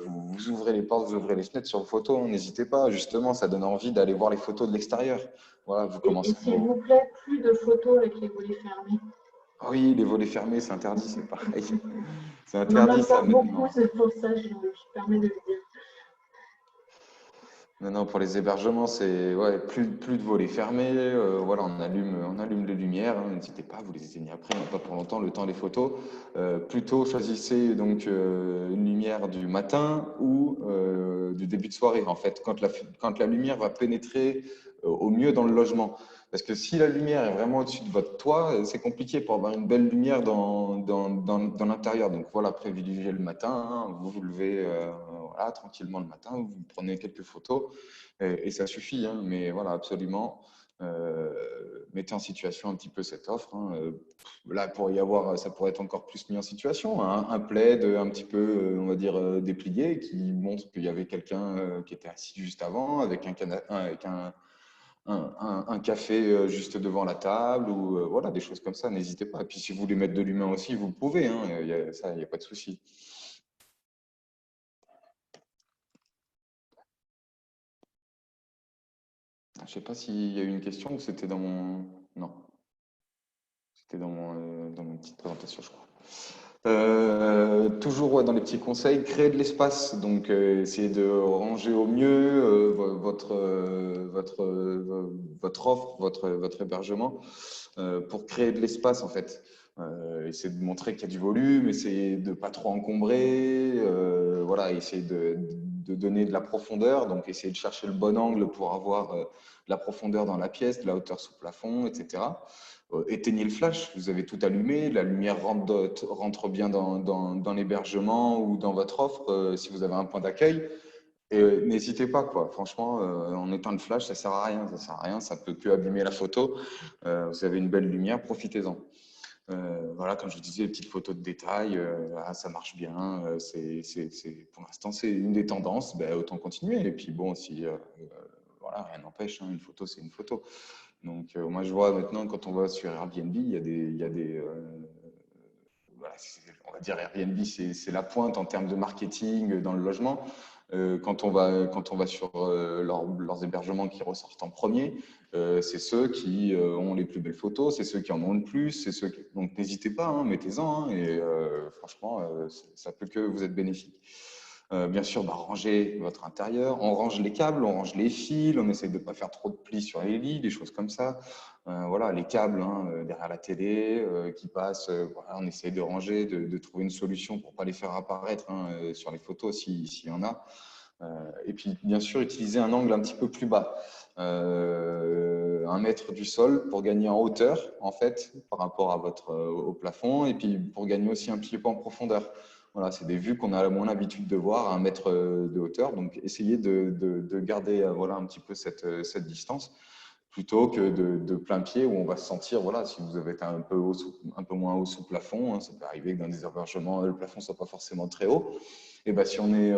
Vous ouvrez les portes, vous ouvrez les fenêtres sur vos photos. N'hésitez pas, justement, ça donne envie d'aller voir les photos de l'extérieur. Voilà, vous Et commencez. s'il vous plaît, plus de photos avec les volets fermés. Oui, les volets fermés, c'est interdit, c'est pareil. C'est On n'en a interdit, ça, pas beaucoup, maintenant. c'est pour ça que je me permets de le dire. Non, non, pour les hébergements, c'est ouais, plus de volets fermés. Voilà, on allume les lumières. Hein, n'hésitez pas, vous les éteignez après, hein, pas pour longtemps, le temps des photos. Plutôt choisissez donc une lumière du matin ou du début de soirée. En fait, quand la lumière va pénétrer au mieux dans le logement. Parce que si la lumière est vraiment au-dessus de votre toit, c'est compliqué pour avoir une belle lumière dans l'intérieur. Donc voilà, privilégiez le matin. Hein, vous vous levez voilà, tranquillement le matin, vous prenez quelques photos et ça suffit. Hein, mais voilà, absolument. Mettez en situation un petit peu cette offre. Hein. Là, ça pourrait être encore plus mis en situation. Hein. Un plaid un petit peu, on va dire, déplié, qui montre qu'il y avait quelqu'un qui était assis juste avant, avec un café juste devant la table, ou voilà, des choses comme ça. N'hésitez pas. Et puis, si vous voulez mettre de l'humain aussi, vous pouvez. Hein. Ça, il n'y a pas de souci. Je ne sais pas s'il y a eu une question ou c'était dans mon. Non, c'était dans mon petite présentation, je crois. Toujours ouais, dans les petits conseils, créer de l'espace. Donc, essayez de ranger au mieux votre offre, votre hébergement pour créer de l'espace en fait. Essayer de montrer qu'il y a du volume, essayer de pas trop encombrer, voilà, essayer de donner de la profondeur, donc essayer de chercher le bon angle pour avoir de la profondeur dans la pièce, de la hauteur sous plafond, etc. Éteignez le flash, vous avez tout allumé, la lumière rentre bien dans l'hébergement ou dans votre offre si vous avez un point d'accueil. Et n'hésitez pas, quoi. Franchement, en éteint le flash, ça sert à rien. Ça sert à rien, ça peut que abîmer la photo. Vous avez une belle lumière, profitez-en. Voilà, comme je vous disais, les petites photos de détail, ça marche bien. Pour l'instant, c'est une des tendances. Ben, autant continuer. Et puis bon, si voilà, rien n'empêche, hein, une photo, c'est une photo. Donc, moi, je vois maintenant, quand on va sur Airbnb, il y a des voilà, on va dire Airbnb, c'est la pointe en termes de marketing dans le logement. Quand on va sur leurs hébergements qui ressortent en premier, c'est ceux qui ont les plus belles photos, c'est ceux qui en ont le plus, donc n'hésitez pas, hein, mettez-en, hein, et franchement, ça peut que vous être bénéfique. Bien sûr, bah, ranger votre intérieur, on range les câbles, on range les fils, on essaye de ne pas faire trop de plis sur les lits, des choses comme ça. Voilà, les câbles hein, derrière la télé qui passent, voilà, on essaye de ranger, de trouver une solution pour ne pas les faire apparaître hein, sur les photos s'il y en a. Et puis, bien sûr, utiliser un angle un petit peu plus bas, 1 mètre du sol pour gagner en hauteur, en fait, par rapport à au plafond, et puis pour gagner aussi un petit peu en profondeur. Voilà, c'est des vues qu'on a moins l'habitude de voir à 1 mètre de hauteur, donc essayez de garder voilà, un petit peu cette distance plutôt que de plein pied où on va se sentir, voilà, si vous avez été un peu moins haut sous plafond, hein, ça peut arriver que dans des hébergements, le plafond ne soit pas forcément très haut. Et ben, si on est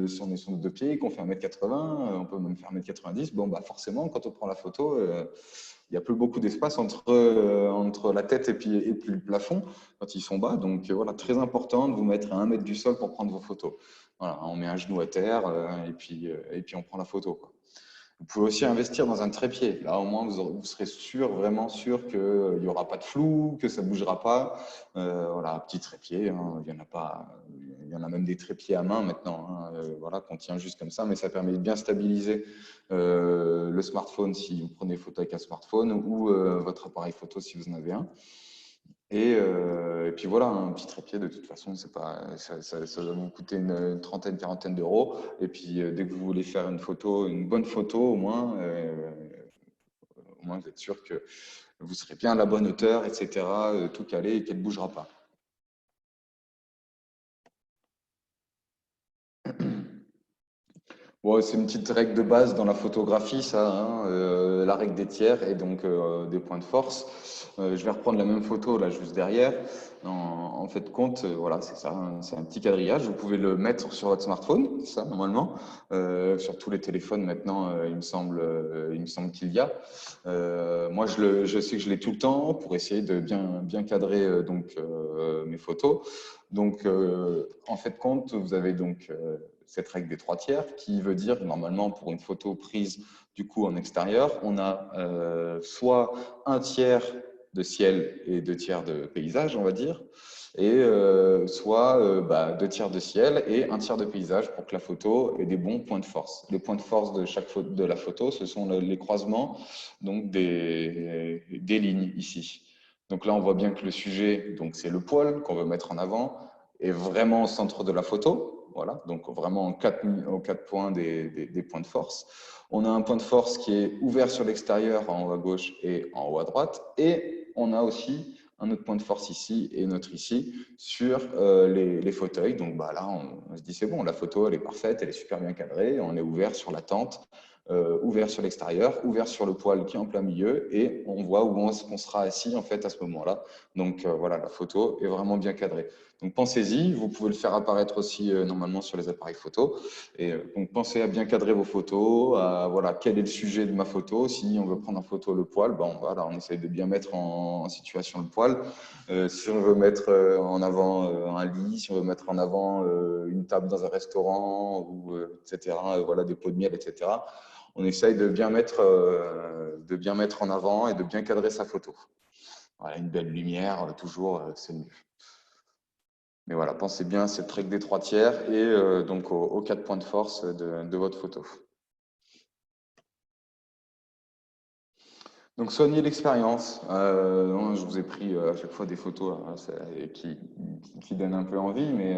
sur nos 2 pieds et qu'on fait 1,80 m, on peut même faire 1,90 m, bon, bah, forcément, quand on prend la photo, il n'y a plus beaucoup d'espace entre la tête et puis le plafond quand ils sont bas. Donc voilà, très important de vous mettre à 1 mètre du sol pour prendre vos photos. Voilà, on met un genou à terre et puis on prend la photo, quoi. Vous pouvez aussi investir dans un trépied. Là, au moins, vous serez sûr, vraiment sûr qu'il n'y aura pas de flou, que ça ne bougera pas. Voilà, un petit trépied. Hein, il y en a pas, il y en a même des trépieds à main maintenant. Hein, voilà, qu'on tient juste comme ça, mais ça permet de bien stabiliser le smartphone si vous prenez photo avec un smartphone ou votre appareil photo si vous en avez un. Et puis voilà, un petit trépied, de toute façon, c'est pas, ça va vous coûter une trentaine, quarantaine d'euros. Et puis, dès que vous voulez faire une photo, une bonne photo, au moins vous êtes sûr que vous serez bien à la bonne hauteur, etc., tout calé et qu'elle ne bougera pas. Bon, c'est une petite règle de base dans la photographie, ça, hein, la règle des tiers et donc des points de force. Je vais reprendre la même photo là juste derrière. En fait, compte, voilà, c'est ça, hein, c'est un petit quadrillage. Vous pouvez le mettre sur votre smartphone, c'est ça, normalement. Sur tous les téléphones maintenant, il me semble qu'il y a. Moi, je sais que je l'ai tout le temps pour essayer de bien cadrer mes photos. Donc, en fait, compte, vous avez donc cette règle des 3 tiers qui veut dire normalement pour une photo prise du coup en extérieur, on a soit 1 tiers de ciel et 2 tiers de paysage, on va dire, et soit 2 tiers de ciel et 1 tiers de paysage pour que la photo ait des bons points de force. Les points de force de chaque de la photo, ce sont les croisements donc des lignes ici. Donc là, on voit bien que le sujet, donc c'est le poil qu'on veut mettre en avant, est vraiment au centre de la photo. Voilà, donc vraiment aux 4 points des points de force. On a un point de force qui est ouvert sur l'extérieur en haut à gauche et en haut à droite. Et on a aussi un autre point de force ici et un autre ici sur les fauteuils. Donc là, on se dit c'est bon, la photo, elle est parfaite, elle est super bien cadrée. On est ouvert sur la tente, ouvert sur l'extérieur, ouvert sur le poil qui est en plein milieu et on voit où on sera assis en fait à ce moment-là. Donc voilà, la photo est vraiment bien cadrée. Donc pensez-y, vous pouvez le faire apparaître aussi normalement sur les appareils photo. Et donc pensez à bien cadrer vos photos, à voilà, quel est le sujet de ma photo. Si on veut prendre en photo le poil, voilà, on essaye de bien mettre en situation le poil. Si on veut mettre en avant un lit, si on veut mettre en avant une table dans un restaurant, etc., voilà, des pots de miel, etc., on essaye de bien mettre en avant et de bien cadrer sa photo. Voilà, une belle lumière, toujours, c'est mieux. Mais voilà, pensez bien à cette règle des 3 tiers et donc aux 4 points de force de votre photo. Donc, soignez l'expérience. Je vous ai pris à chaque fois des photos qui donnent un peu envie, mais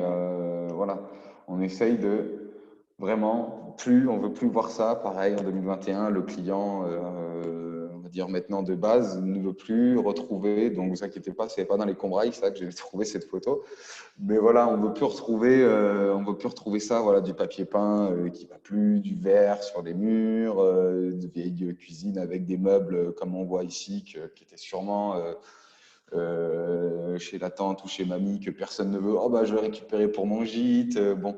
voilà, on essaye de vraiment, on veut plus voir ça. Pareil, en 2021, le client, on va dire maintenant de base, ne veut plus retrouver. Donc, vous inquiétez pas, c'est pas dans les combrailles ça que j'ai trouvé cette photo. Mais voilà, on veut plus retrouver ça, voilà, du papier peint qui va plus, du verre sur les murs, de vieilles cuisines avec des meubles comme on voit ici, qui étaient sûrement chez la tante ou chez mamie que personne ne veut. Oh bah je vais récupérer pour mon gîte. Bon,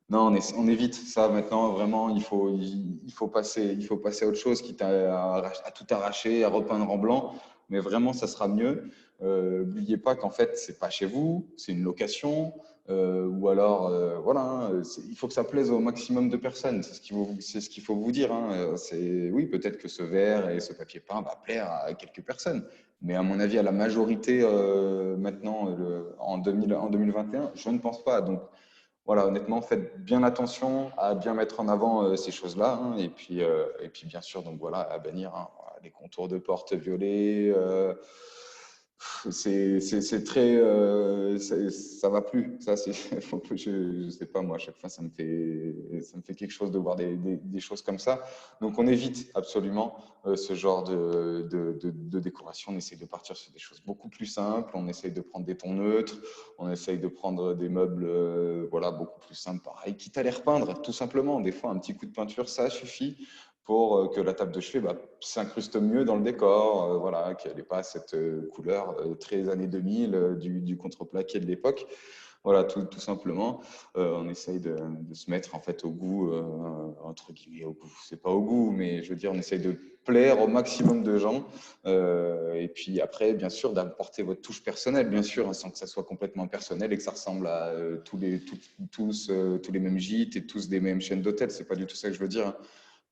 non, on évite ça maintenant. Vraiment, il faut passer à autre chose, quitte à tout arracher, à repeindre en blanc. Mais vraiment, ça sera mieux. N'oubliez pas qu'en fait, c'est pas chez vous, c'est une location. Ou alors, voilà, hein, il faut que ça plaise au maximum de personnes. C'est ce qu'il faut vous dire. Hein. Oui, peut-être que ce verre et ce papier peint va plaire à quelques personnes. Mais à mon avis, à la majorité maintenant, en 2021, je ne pense pas. Donc, voilà, honnêtement, faites bien attention à bien mettre en avant ces choses-là. Hein, et puis, bien sûr, donc voilà, à bannir hein, voilà, les contours de porte violets. C'est très. Ça va plus. Ça, je sais pas, moi, à chaque fois, ça me fait quelque chose de voir des choses comme ça. Donc, on évite absolument ce genre de décoration. On essaye de partir sur des choses beaucoup plus simples. On essaye de prendre des tons neutres. On essaye de prendre des meubles voilà, beaucoup plus simples, pareil, quitte à les repeindre, tout simplement. Des fois, un petit coup de peinture, ça suffit pour que la table de chevet s'incruste mieux dans le décor, voilà, qu'elle n'ait pas cette couleur très années 2000 du contreplaqué de l'époque. Voilà, tout simplement, on essaye de se mettre en fait au goût, entre guillemets, au goût. C'est pas au goût, mais je veux dire, on essaye de plaire au maximum de gens. Et puis après, bien sûr, d'apporter votre touche personnelle, bien sûr, hein, sans que ça soit complètement personnel et que ça ressemble à tous les mêmes gîtes et tous des mêmes chaînes d'hôtels. C'est pas du tout ça que je veux dire. Hein.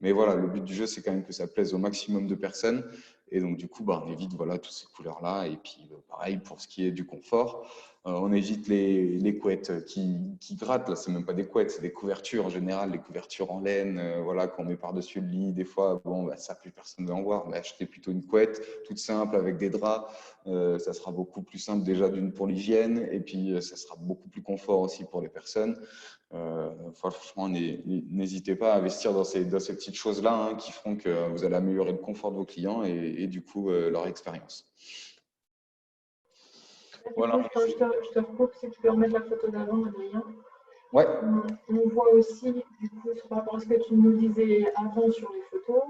Mais voilà, le but du jeu, c'est quand même que ça plaise au maximum de personnes. Et donc, du coup, on évite voilà, toutes ces couleurs-là. Et puis, pareil, pour ce qui est du confort, on évite les couettes qui grattent. Là, c'est même pas des couettes, c'est des couvertures en général, les couvertures en laine voilà, qu'on met par-dessus le lit. Des fois, ça, plus personne ne veut en voir. Mais achetez plutôt une couette toute simple avec des draps. Ça sera beaucoup plus simple déjà d'une pour l'hygiène. Et puis, ça sera beaucoup plus confort aussi pour les personnes. Franchement, n'hésitez pas à investir dans ces petites choses-là hein, qui feront que vous allez améliorer le confort de vos clients et du coup leur expérience. Du coup, je te recoupe si tu peux remettre la photo d'avant, Adrien. Ouais, On voit aussi, du coup, par rapport à ce que tu nous disais avant sur les photos,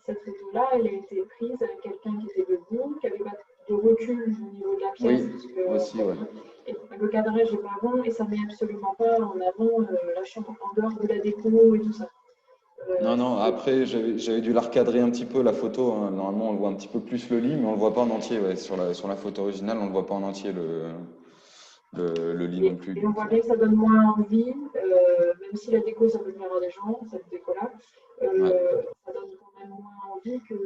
cette photo-là, elle a été prise avec quelqu'un qui était debout, qui n'avait pas de recul au niveau de la pièce, oui, parce que aussi, ouais. et le cadrage n'est pas bon et ça ne met absolument pas en avant la chambre, en dehors de la déco et tout ça. Non, non, C'est après, j'avais dû la recadrer un petit peu, la photo, hein. Normalement, on le voit un petit peu plus le lit, mais on le voit pas en entier, ouais. Sur la photo originale, on le voit pas en entier, le lit non plus. Et on Donc, voit bien que ça donne moins envie, même si la déco, ça peut plaire à des gens, cette déco-là, ouais. ça donne quand même moins envie qu'une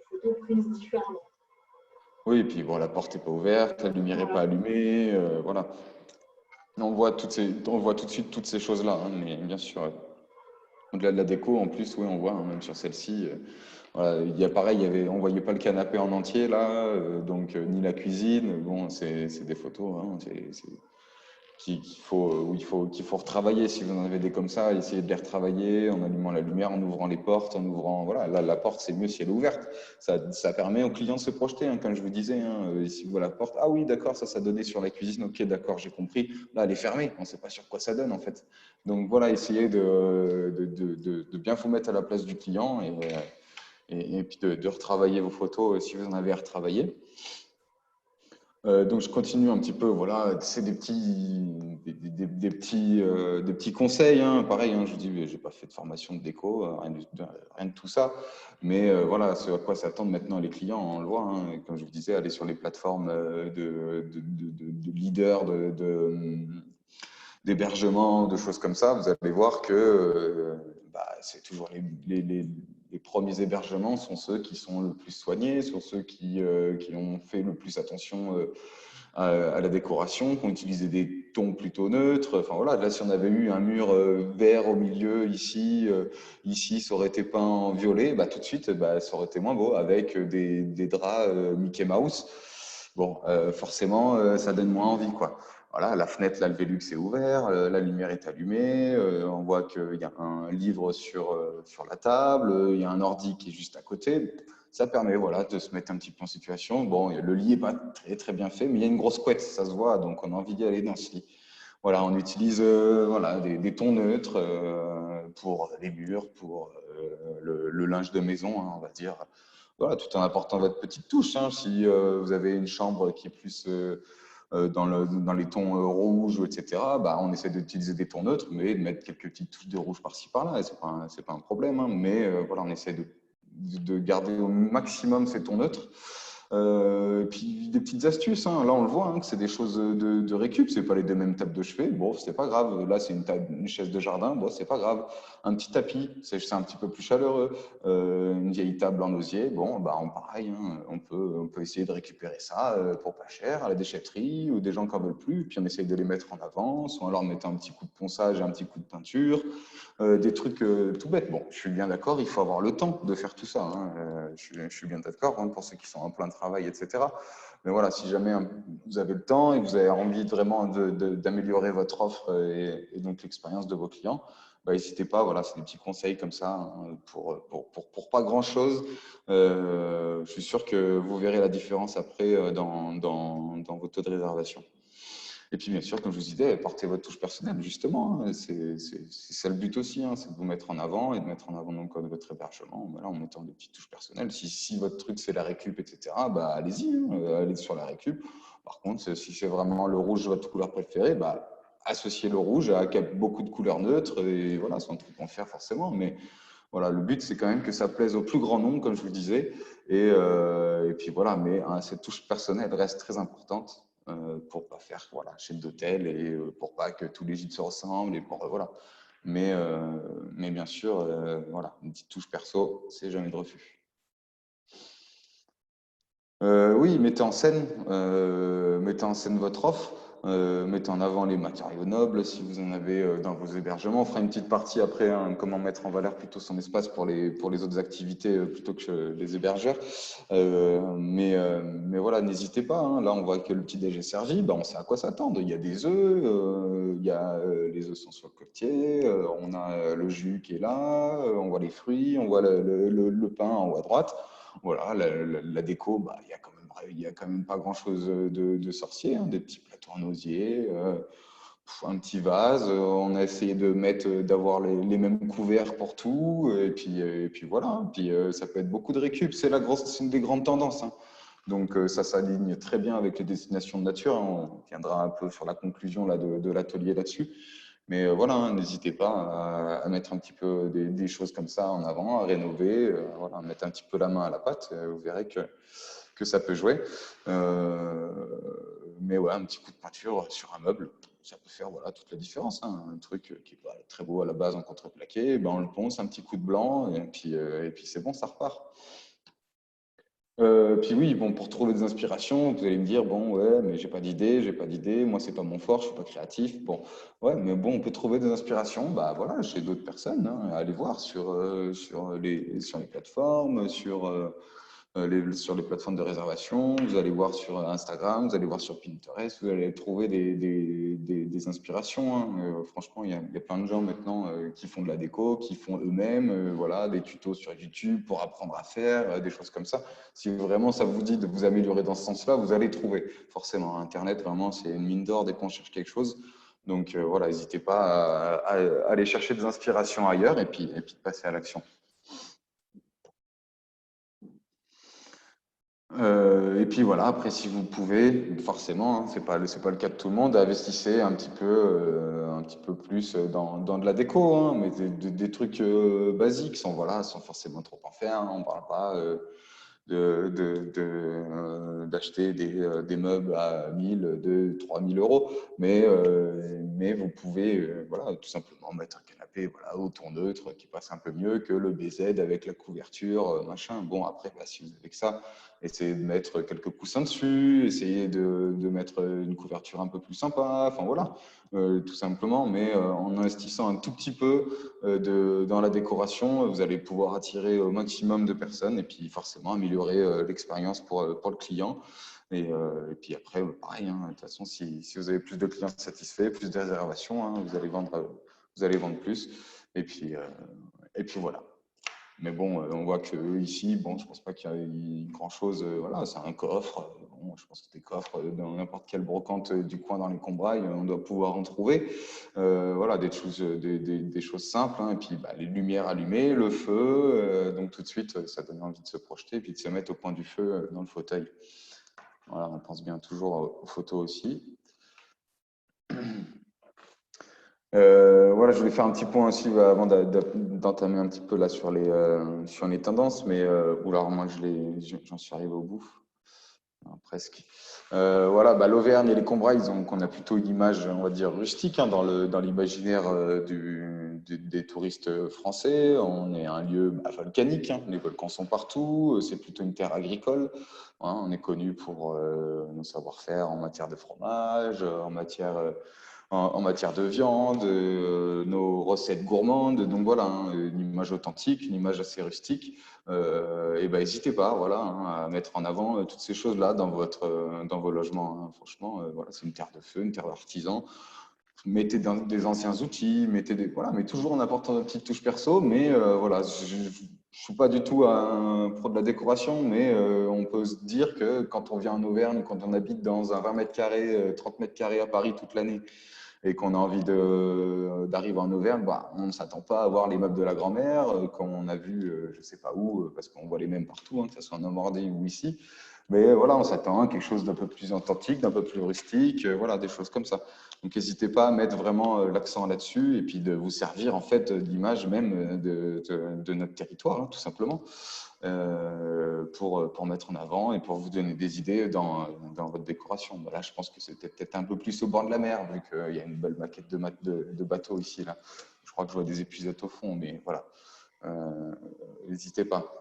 photo prise différemment. Oui, et puis bon, la porte n'est pas ouverte, la lumière n'est pas Voilà. allumée, voilà. On voit tout de suite toutes ces choses-là, hein, mais bien sûr, au-delà de la déco, en plus, oui, on voit, hein, même sur celle-ci, voilà, il y a pareil, on voyait pas le canapé en entier là, donc ni la cuisine. Bon, c'est des photos, hein, qu'il faut retravailler. Si vous en avez des comme ça, essayez de les retravailler en allumant la lumière, en ouvrant les portes, en ouvrant. Voilà, là, la porte, c'est mieux si elle est ouverte. Ça permet au client de se projeter, hein, comme je vous disais. Hein, si vous voyez la porte, ah oui, d'accord, ça donnait sur la cuisine. Ok, d'accord, j'ai compris. Là, elle est fermée. On ne sait pas sur quoi ça donne, en fait. Donc voilà, essayez de bien vous mettre à la place du client et puis de retravailler vos photos si vous en avez à retravailler. Donc je continue un petit peu, voilà, c'est des petits conseils, hein. Pareil, hein, je vous dis, j'ai pas fait de formation de déco, rien de tout ça, mais voilà, ce à quoi s'attendent maintenant les clients, on le voit, hein. Comme je vous disais, aller sur les plateformes de leaders d'hébergement, de choses comme ça, vous allez voir que bah, c'est toujours les premiers hébergements sont ceux qui sont le plus soignés, sont ceux qui ont fait le plus attention à la décoration, qui ont utilisé des tons plutôt neutres. Enfin voilà, là, si on avait eu un mur vert au milieu, ici, ça aurait été peint en violet, bah, tout de suite, bah, ça aurait été moins beau avec des draps Mickey Mouse. Bon, forcément, ça donne moins envie, quoi. Voilà, la fenêtre, là, le Velux est ouvert, la lumière est allumée, on voit qu'il y a un livre sur la table, il y a un ordi qui est juste à côté. Ça permet voilà, de se mettre un petit peu en situation. Bon, le lit n'est pas très, très bien fait, mais il y a une grosse couette, ça se voit, donc on a envie d'y aller dans ce lit. Voilà, on utilise voilà, des tons neutres pour les murs, pour le linge de maison, hein, on va dire. Voilà, tout en apportant votre petite touche. Hein. Si vous avez une chambre qui est plus dans les tons rouges, etc., bah, on essaie d'utiliser des tons neutres, mais de mettre quelques petites touches de rouge par-ci par-là. Ce n'est pas un problème, hein, mais voilà, on essaie de garder au maximum ces tons neutres. Et puis des petites astuces, hein. Là on le voit, hein, que c'est des choses de récup, c'est pas les deux mêmes tables de chevet, bon c'est pas grave, là c'est une chaise de jardin, bon c'est pas grave, un petit tapis, c'est un petit peu plus chaleureux, une vieille table en osier, bon bah pareil, hein, on peut essayer de récupérer ça pour pas cher à la déchetterie ou des gens qui en veulent plus, puis on essaye de les mettre en avant, soit en leur mettant un petit coup de ponçage et un petit coup de peinture, des trucs tout bêtes. Bon, je suis bien d'accord, il faut avoir le temps de faire tout ça. Hein. Je suis bien d'accord, hein, pour ceux qui sont en plein travail, etc. Mais voilà, si jamais vous avez le temps et que vous avez envie vraiment d'améliorer votre offre et donc l'expérience de vos clients, bah, n'hésitez pas. Voilà, c'est des petits conseils comme ça, hein, pour pas grand-chose. Je suis sûr que vous verrez la différence après dans vos taux de réservation. Et puis, bien sûr, comme je vous disais, portez votre touche personnelle, justement. Hein. C'est ça le but aussi, hein, c'est de vous mettre en avant et de mettre en avant donc, votre hébergement voilà, en mettant des petites touches personnelles. Si votre truc, c'est la récup, etc., bah, allez-y, hein, allez sur la récup. Par contre, si c'est vraiment le rouge votre couleur préférée, bah, associez le rouge à beaucoup de couleurs neutres et voilà, c'est un truc qu'on fait forcément. Mais voilà, le but, c'est quand même que ça plaise au plus grand nombre, comme je vous le disais. Et puis voilà, mais hein, cette touche personnelle reste très importante pour pas faire voilà, chaîne d'hôtel et pour pas que tous les gîtes se ressemblent et pour voilà. Mais bien sûr, voilà, une petite touche perso, c'est jamais de refus. Oui, mettez en scène votre offre, mettez en avant les matériaux nobles si vous en avez dans vos hébergements. On fera une petite partie après, hein, comment mettre en valeur plutôt son espace pour les autres activités plutôt que les hébergeurs. Mais voilà, n'hésitez pas. Hein. Là, on voit que le petit déj est servi, ben, on sait à quoi s'attendre. Il y a des œufs, les œufs sont sur le côtier, on a le jus qui est là, on voit les fruits, on voit le pain en haut à droite. Voilà, la déco, bah, il y a quand même pas grand-chose de sorcier, hein, des petits plateaux en osier. un petit vase. On a essayé d'avoir les mêmes couverts pour tout. Et puis voilà. Puis ça peut être beaucoup de récup. C'est une des grandes tendances, hein. Donc ça s'aligne très bien avec les destinations de nature. On viendra un peu sur la conclusion là, de l'atelier là-dessus. Mais voilà, hein, n'hésitez pas à mettre un petit peu des choses comme ça en avant, à rénover, voilà, à mettre un petit peu la main à la pâte. Vous verrez que ça peut jouer. Euh, mais ouais, un petit coup de peinture sur un meuble, ça peut faire voilà, toute la différence, hein. Un truc qui est pas très beau à la base en contreplaqué, ben on le ponce, un petit coup de blanc, et puis c'est bon, ça repart. Puis oui, bon, pour trouver des inspirations, vous allez me dire, bon, ouais, mais j'ai pas d'idée, moi, c'est pas mon fort, je suis pas créatif. Bon, ouais, mais bon, on peut trouver des inspirations, bah voilà, chez d'autres personnes, hein. Allez voir sur les plateformes, sur les plateformes de réservation, vous allez voir sur Instagram, vous allez voir sur Pinterest, vous allez trouver des inspirations, hein. Franchement, il y a plein de gens maintenant qui font de la déco, qui font eux-mêmes, voilà, des tutos sur YouTube pour apprendre à faire, des choses comme ça. Si vraiment ça vous dit de vous améliorer dans ce sens-là, vous allez trouver. Forcément, Internet, vraiment, c'est une mine d'or dès qu'on cherche quelque chose. Donc voilà, n'hésitez pas à aller chercher des inspirations ailleurs et puis de passer à l'action. Et puis voilà, après, si vous pouvez, forcément, hein, c'est pas le cas de tout le monde, investissez un petit peu plus dans de la déco, hein, mais des trucs basiques, sans forcément trop en faire, hein. On ne parle pas d'acheter des meubles à 1000, 2, 3000 euros, mais vous pouvez voilà, tout simplement mettre un canapé voilà, au ton neutre qui passe un peu mieux que le BZ avec la couverture, machin. Bon, après, bah, si vous avez que ça, essayez de mettre quelques coussins dessus, essayez de mettre une couverture un peu plus sympa, enfin voilà, tout simplement, mais en investissant un tout petit peu dans la décoration, vous allez pouvoir attirer au maximum de personnes et puis forcément améliorer l'expérience pour le client. Et puis après, pareil, hein, de toute façon, si vous avez plus de clients satisfaits, plus de réservations, hein, vous allez vendre plus. Et puis, euh, et puis voilà. Mais bon, on voit que ici, bon, je pense pas qu'il y ait grand-chose. Voilà, c'est un coffre. Bon, je pense que des coffres dans n'importe quelle brocante du coin dans les Combrailles, on doit pouvoir en trouver. Voilà, des choses simples, hein. Et puis bah, les lumières allumées, le feu. Donc tout de suite, ça donne envie de se projeter et puis de se mettre au coin du feu dans le fauteuil. Voilà, on pense bien toujours aux photos aussi. Voilà, je voulais faire un petit point aussi avant d'entamer un petit peu là sur les tendances, mais oula, moi j'en suis arrivé au bout. Non, presque. Voilà, bah, l'Auvergne et les Combrailles, qu'on a plutôt une image, on va dire, rustique, hein, dans l'imaginaire des touristes français. On est un lieu bah, volcanique, hein, les volcans sont partout, c'est plutôt une terre agricole, hein. On est connu pour nos savoir-faire en matière de fromage, en matière de viande, nos recettes gourmandes. Donc voilà, hein, une image authentique, une image assez rustique. Et ben, n'hésitez pas voilà, hein, à mettre en avant toutes ces choses-là dans vos logements, hein. Franchement, voilà, c'est une terre de feu, une terre d'artisan. Mettez des anciens outils, voilà, mais toujours en apportant une petite touche perso. Mais voilà, je ne suis pas du tout un pro de la décoration, mais on peut se dire que quand on vient en Auvergne, quand on habite dans un 20 mètres carrés, 30 mètres carrés à Paris toute l'année, et qu'on a envie d'arriver en Auvergne, bah, on ne s'attend pas à voir les meubles de la grand-mère, qu'on a vu je ne sais pas où, parce qu'on voit les mêmes partout, hein, que ce soit en Normandie ou ici. Mais voilà, on s'attend à quelque chose d'un peu plus authentique, d'un peu plus rustique, voilà, des choses comme ça. Donc n'hésitez pas à mettre vraiment l'accent là-dessus et puis de vous servir en fait d'image même de notre territoire, hein, tout simplement, pour mettre en avant et pour vous donner des idées dans votre décoration. Voilà, je pense que c'était peut-être un peu plus au bord de la mer, vu qu'il y a une belle maquette de bateau ici. Là. Je crois que je vois des épuisettes au fond, mais voilà, n'hésitez pas.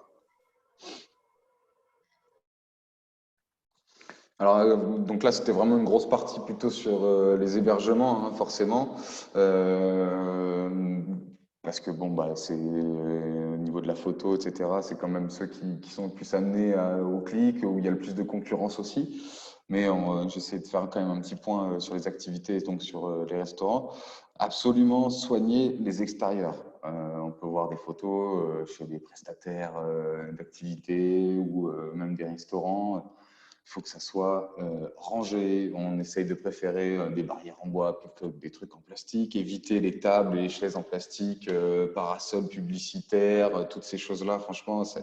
Alors, donc là, c'était vraiment une grosse partie plutôt sur les hébergements, hein, forcément. Parce que, bon, bah, c'est au niveau de la photo, etc., c'est quand même ceux qui sont le plus amenés au clic, où il y a le plus de concurrence aussi. Mais j'essaie de faire quand même un petit point sur les activités, donc sur les restaurants. Absolument soigner les extérieurs. On peut voir des photos chez des prestataires d'activités ou même des restaurants. Il faut que ça soit rangé. On essaye de préférer des barrières en bois plutôt que des trucs en plastique. Éviter les tables et les chaises en plastique, parasols publicitaires, toutes ces choses-là. Franchement, ça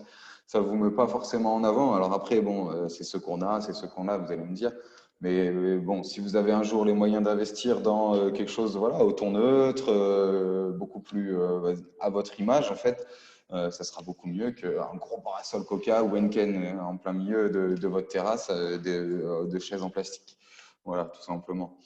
ne vous met pas forcément en avant. Alors après, bon, c'est ce qu'on a, c'est ce qu'on a, vous allez me dire. Mais bon, si vous avez un jour les moyens d'investir dans quelque chose, voilà, au ton neutre, beaucoup plus à votre image, en fait, ça sera beaucoup mieux qu'un gros parasol Coca ou Henken en plein milieu de votre terrasse, de chaises en plastique. Voilà, tout simplement.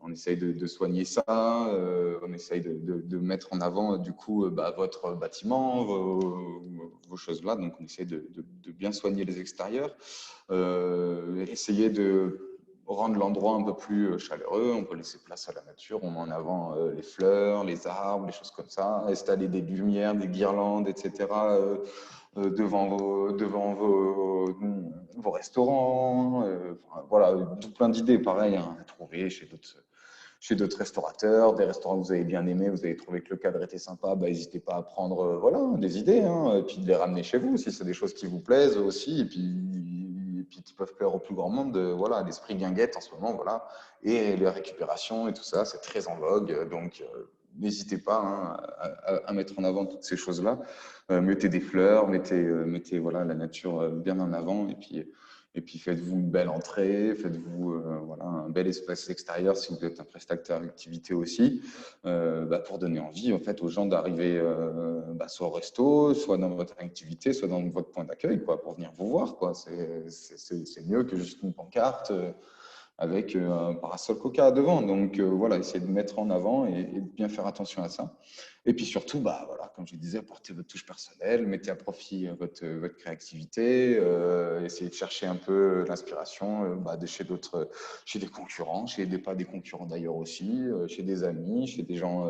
On essaye de soigner ça, on essaye de mettre en avant du coup votre bâtiment, vos choses-là. Donc on essaye de bien soigner les extérieurs, essayer de rendre l'endroit un peu plus chaleureux. On peut laisser place à la nature, on met en avant les fleurs, les arbres, les choses comme ça, installer des lumières, des guirlandes, etc. Devant vos restaurants. Voilà, tout plein d'idées, pareil, hein, à trouver chez d'autres restaurateurs, des restaurants que vous avez bien aimés, vous avez trouvé que le cadre était sympa, bah, n'hésitez pas à prendre voilà, des idées, hein, et puis de les ramener chez vous si c'est des choses qui vous plaisent aussi, et puis qui peuvent plaire au plus grand monde. Voilà, l'esprit guinguette en ce moment, voilà, et les récupérations et tout ça, c'est très en vogue, donc n'hésitez pas hein, à mettre en avant toutes ces choses-là. Mettez des fleurs, mettez voilà, la nature bien en avant, et puis faites-vous une belle entrée, faites-vous voilà, un bel espace extérieur si vous êtes un prestataire d'activité aussi, pour donner envie en fait, aux gens d'arriver soit au resto, soit dans votre activité, soit dans votre point d'accueil, pour venir vous voir. C'est mieux que juste une pancarte avec un parasol Coca devant. Donc voilà, essayez de mettre en avant et de bien faire attention à ça. Et puis surtout, voilà, comme je vous disais, apportez votre touche personnelle, mettez à profit votre créativité, essayez de chercher un peu l'inspiration chez des concurrents, pas des concurrents d'ailleurs aussi, chez des amis, chez des gens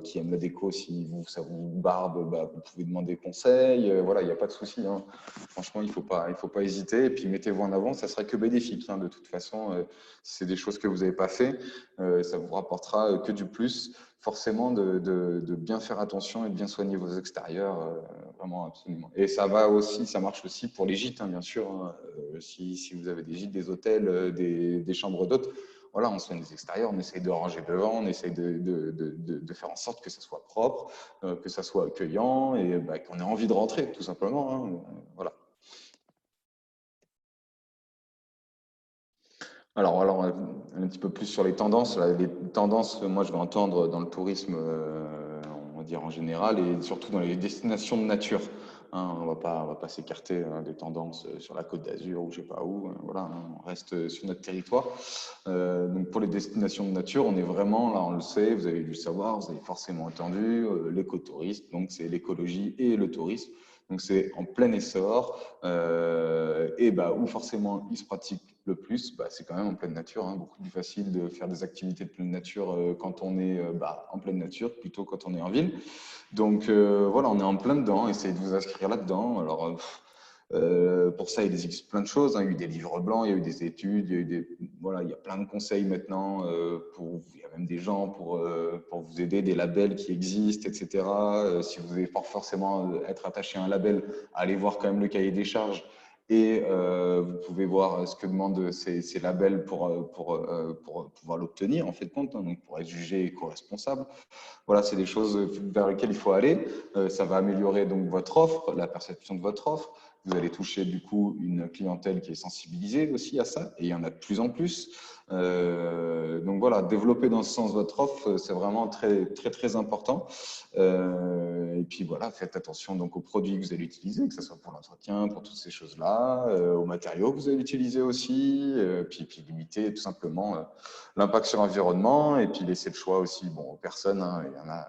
qui aiment la déco. Si ça vous barbe, vous pouvez demander conseil. Voilà, il n'y a pas de souci. Hein. Franchement, il faut pas hésiter. Et puis mettez-vous en avant, ça sera que bénéfique. Hein, de toute façon, si c'est des choses que vous n'avez pas fait, ça vous rapportera que du plus. Forcément de bien faire attention et de bien soigner vos extérieurs, vraiment absolument. Et ça marche aussi pour les gîtes, hein, bien sûr. Hein. Si vous avez des gîtes, des hôtels, des chambres d'hôtes, voilà, on soigne les extérieurs, on essaye de ranger devant, on essaye de faire en sorte que ça soit propre, que ça soit accueillant et qu'on ait envie de rentrer, tout simplement. Hein. Voilà. Alors, un petit peu plus sur les tendances. Là, les tendances, moi, je vais entendre dans le tourisme, on va dire en général, et surtout dans les destinations de nature. Hein, on va pas s'écarter des tendances sur la Côte d'Azur ou je sais pas où. Voilà, hein, on reste sur notre territoire. Donc, pour les destinations de nature, on est vraiment, là, on le sait, vous avez dû le savoir, vous avez forcément entendu, l'écotourisme, donc c'est l'écologie et le tourisme. Donc, c'est en plein essor où forcément il se pratique le plus, c'est quand même en pleine nature. Hein, beaucoup plus facile de faire des activités de pleine nature quand on est en pleine nature plutôt quand on est en ville. Donc voilà, on est en plein dedans. Essayez de vous inscrire là-dedans. Alors pour ça, il existe plein de choses. Hein. Il y a eu des livres blancs, il y a eu des études, il y a plein de conseils maintenant. Il y a même des gens pour vous aider, des labels qui existent, etc. Si vous voulez pas forcément être attaché à un label, allez voir quand même le cahier des charges. Et vous pouvez voir ce que demandent ces labels pour pouvoir l'obtenir, en fait, compte, hein, donc pour être jugé éco-responsable. Voilà, c'est des choses vers lesquelles il faut aller. Ça va améliorer donc votre offre, la perception de votre offre. Vous allez toucher du coup une clientèle qui est sensibilisée aussi à ça, et il y en a de plus en plus. Donc voilà, développer dans ce sens votre offre, c'est vraiment très très très important. Et puis voilà, faites attention donc aux produits que vous allez utiliser, que ce soit pour l'entretien, pour toutes ces choses-là, aux matériaux que vous allez utiliser aussi, puis limiter tout simplement l'impact sur l'environnement, et puis laisser le choix aussi aux personnes. Hein, il y en a.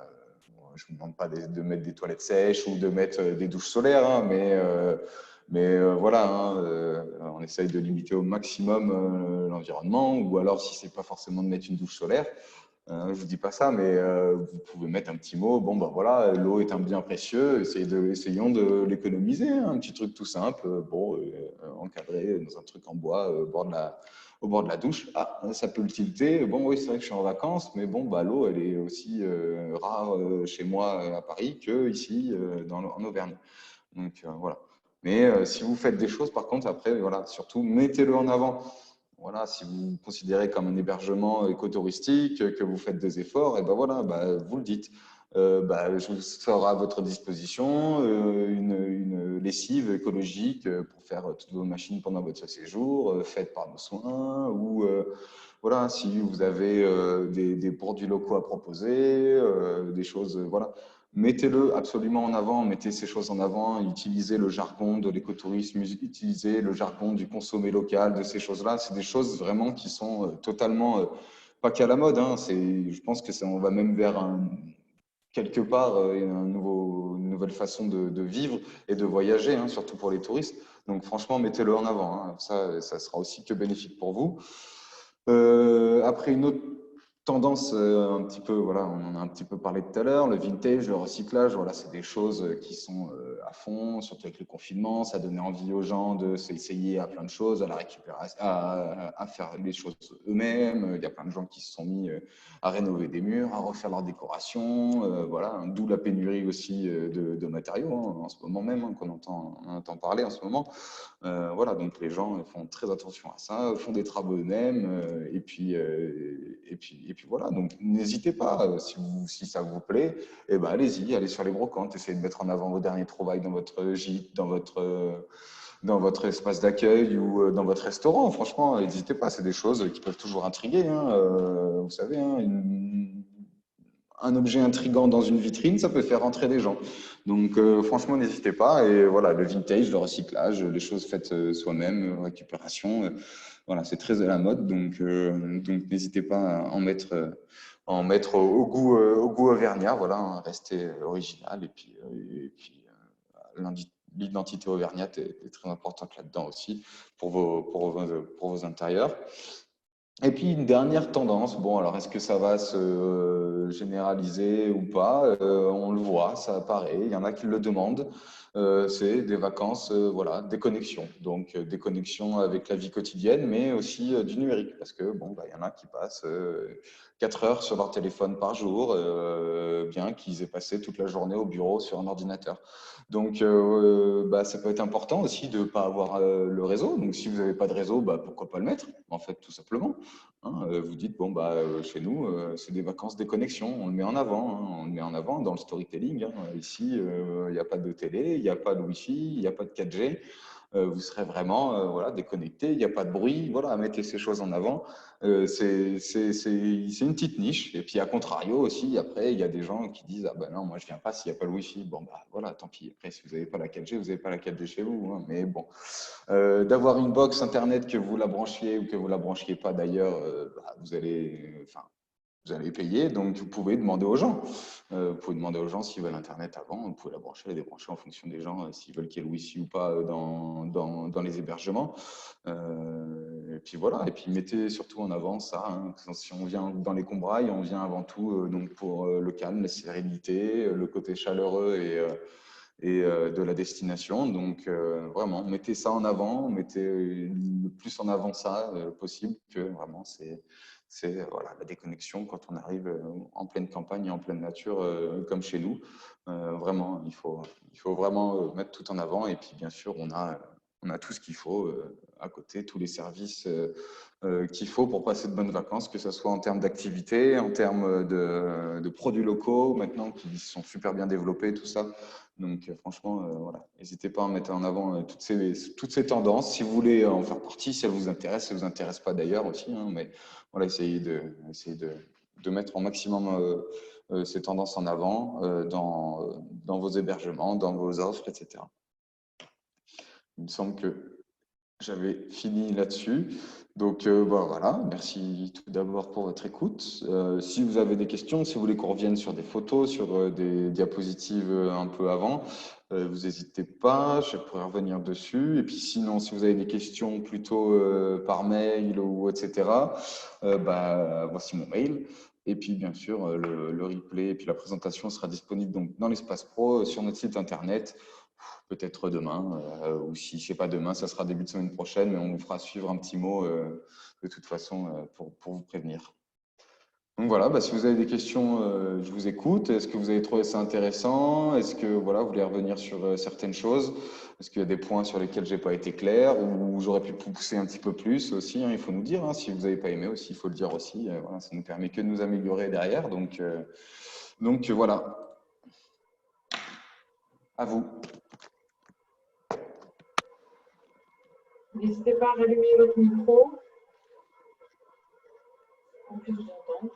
Je ne vous demande pas de mettre des toilettes sèches ou de mettre des douches solaires, hein, mais voilà, hein, on essaye de limiter au maximum l'environnement, ou alors si c'est pas forcément de mettre une douche solaire, je vous dis pas ça, mais vous pouvez mettre un petit mot. Bon, voilà, l'eau est un bien précieux. Essayons de l'économiser. Hein, un petit truc tout simple, encadré dans un truc en bois au bord de la douche. Ah, ça peut le tilter. Bon, oui, c'est vrai que je suis en vacances, mais bon, l'eau, elle est aussi rare chez moi à Paris que ici en Auvergne. Donc voilà. Mais si vous faites des choses, par contre, après, voilà, surtout, mettez-le en avant. Voilà, si vous considérez comme un hébergement écotouristique, que vous faites des efforts, et ben voilà, vous le dites. Je serai à votre disposition une lessive écologique pour faire toutes vos machines pendant votre séjour, faites par nos soins, ou voilà, si vous avez des produits locaux à proposer, des choses, voilà. Mettez-le absolument en avant, mettez ces choses en avant, utilisez le jargon de l'écotourisme, utilisez le jargon du consommer local, de ces choses-là. C'est des choses vraiment qui sont totalement, pas qu'à la mode, hein, je pense que on va même vers quelque part une nouvelle façon de vivre et de voyager, hein, surtout pour les touristes. Donc franchement, mettez-le en avant, hein. Ça sera aussi que bénéfique pour vous. Après, une autre tendance, un petit peu, voilà, on en a un petit peu parlé tout à l'heure, le vintage, le recyclage, voilà, c'est des choses qui sont à fond, surtout avec le confinement. Ça donnait envie aux gens de s'essayer à plein de choses, à la récupération, à faire les choses eux-mêmes. Il y a plein de gens qui se sont mis à rénover des murs, à refaire leur décoration, voilà, d'où la pénurie aussi de matériaux, hein, en ce moment même, hein, on entend parler en ce moment. Voilà, donc les gens font très attention à ça, font des travaux eux-mêmes, et puis voilà. Donc n'hésitez pas, si ça vous plaît, eh ben, allez-y, allez sur les brocantes, essayez de mettre en avant vos derniers trouvailles dans votre gîte, dans votre espace d'accueil ou dans votre restaurant. Franchement, n'hésitez pas, c'est des choses qui peuvent toujours intriguer, hein. Vous savez, hein, un objet intrigant dans une vitrine, ça peut faire rentrer des gens. Donc, franchement, n'hésitez pas. Et voilà, le vintage, le recyclage, les choses faites soi-même, récupération, voilà, c'est très à la mode. Donc n'hésitez pas à en mettre au goût auvergnat. Voilà, hein, rester original. L'identité auvergnate est très importante là-dedans aussi pour vos intérieurs. Et puis une dernière tendance, bon alors est-ce que ça va se généraliser ou pas? On le voit, ça apparaît, il y en a qui le demandent. C'est des vacances, voilà, déconnexion. Donc déconnexion avec la vie quotidienne, mais aussi du numérique, parce que bon, il y en a qui passent 4 heures sur leur téléphone par jour, bien qu'ils aient passé toute la journée au bureau sur un ordinateur. Donc, ça peut être important aussi de ne pas avoir le réseau. Donc, si vous n'avez pas de réseau, pourquoi pas le mettre, en fait, tout simplement. Hein, vous dites, bon, chez nous, c'est des vacances déconnexion. On le met en avant. Hein, on le met en avant dans le storytelling. Hein. Ici, il n'y a pas de télé, il n'y a pas de Wi-Fi, il n'y a pas de 4G. Vous serez vraiment voilà, déconnecté, il n'y a pas de bruit. Voilà, mettez ces choses en avant. C'est une petite niche. Et puis, à contrario aussi, après, il y a des gens qui disent, ah ben non, moi, je viens pas s'il n'y a pas le Wi-Fi. Bon, voilà, tant pis. Après, si vous n'avez pas la 4G, vous n'avez pas la 4G chez vous. Hein. Mais bon, d'avoir une box Internet, que vous la branchiez ou que vous la branchiez pas d'ailleurs, vous allez payer, donc vous pouvez demander aux gens. Vous pouvez demander aux gens s'ils veulent Internet avant, vous pouvez la brancher, la débrancher en fonction des gens, s'ils veulent qu'il y ait le Wi-Fi ou pas dans les hébergements. Et puis voilà, et puis mettez surtout en avant ça. Hein. Si on vient dans les Combrailles, on vient avant tout donc pour le calme, la sérénité, le côté chaleureux et de la destination. Donc vraiment, mettez ça en avant, mettez le plus en avant ça possible, que vraiment c'est voilà, la déconnexion quand on arrive en pleine campagne et en pleine nature comme chez nous. Vraiment, il faut vraiment mettre tout en avant. Et puis bien sûr, on a tout ce qu'il faut à côté, tous les services qu'il faut pour passer de bonnes vacances, que ce soit en termes d'activité, en termes de produits locaux, maintenant qui sont super bien développés, tout ça. Donc franchement, voilà, n'hésitez pas à mettre en avant toutes ces tendances. Si vous voulez en faire partie, si elles vous intéressent, si elles ne vous intéressent pas d'ailleurs aussi, hein, mais voilà, essayez de mettre au maximum ces tendances en avant dans vos hébergements, dans vos offres, etc. Il me semble que j'avais fini là-dessus. Donc voilà, merci tout d'abord pour votre écoute. Si vous avez des questions, si vous voulez qu'on revienne sur des photos, sur des diapositives un peu avant, vous n'hésitez pas, je pourrais revenir dessus. Et puis sinon, si vous avez des questions plutôt par mail ou etc., voici mon mail. Et puis bien sûr, le replay et puis la présentation sera disponible donc dans l'espace pro sur notre site internet. Peut-être demain, ou si ce n'est pas demain, ça sera début de semaine prochaine, mais on vous fera suivre un petit mot de toute façon pour vous prévenir. Donc voilà, bah, si vous avez des questions, je vous écoute. Est-ce que vous avez trouvé ça intéressant? Est-ce que voilà, vous voulez revenir sur certaines choses? Est-ce qu'il y a des points sur lesquels j'ai pas été clair ou j'aurais pu pousser un petit peu plus aussi, hein, il faut nous dire, hein, si vous n'avez pas aimé aussi, il faut le dire aussi. Voilà, ça nous permet que de nous améliorer derrière. Donc voilà, à vous. N'hésitez pas à rallumer votre micro, qu'on puisse vous entendre.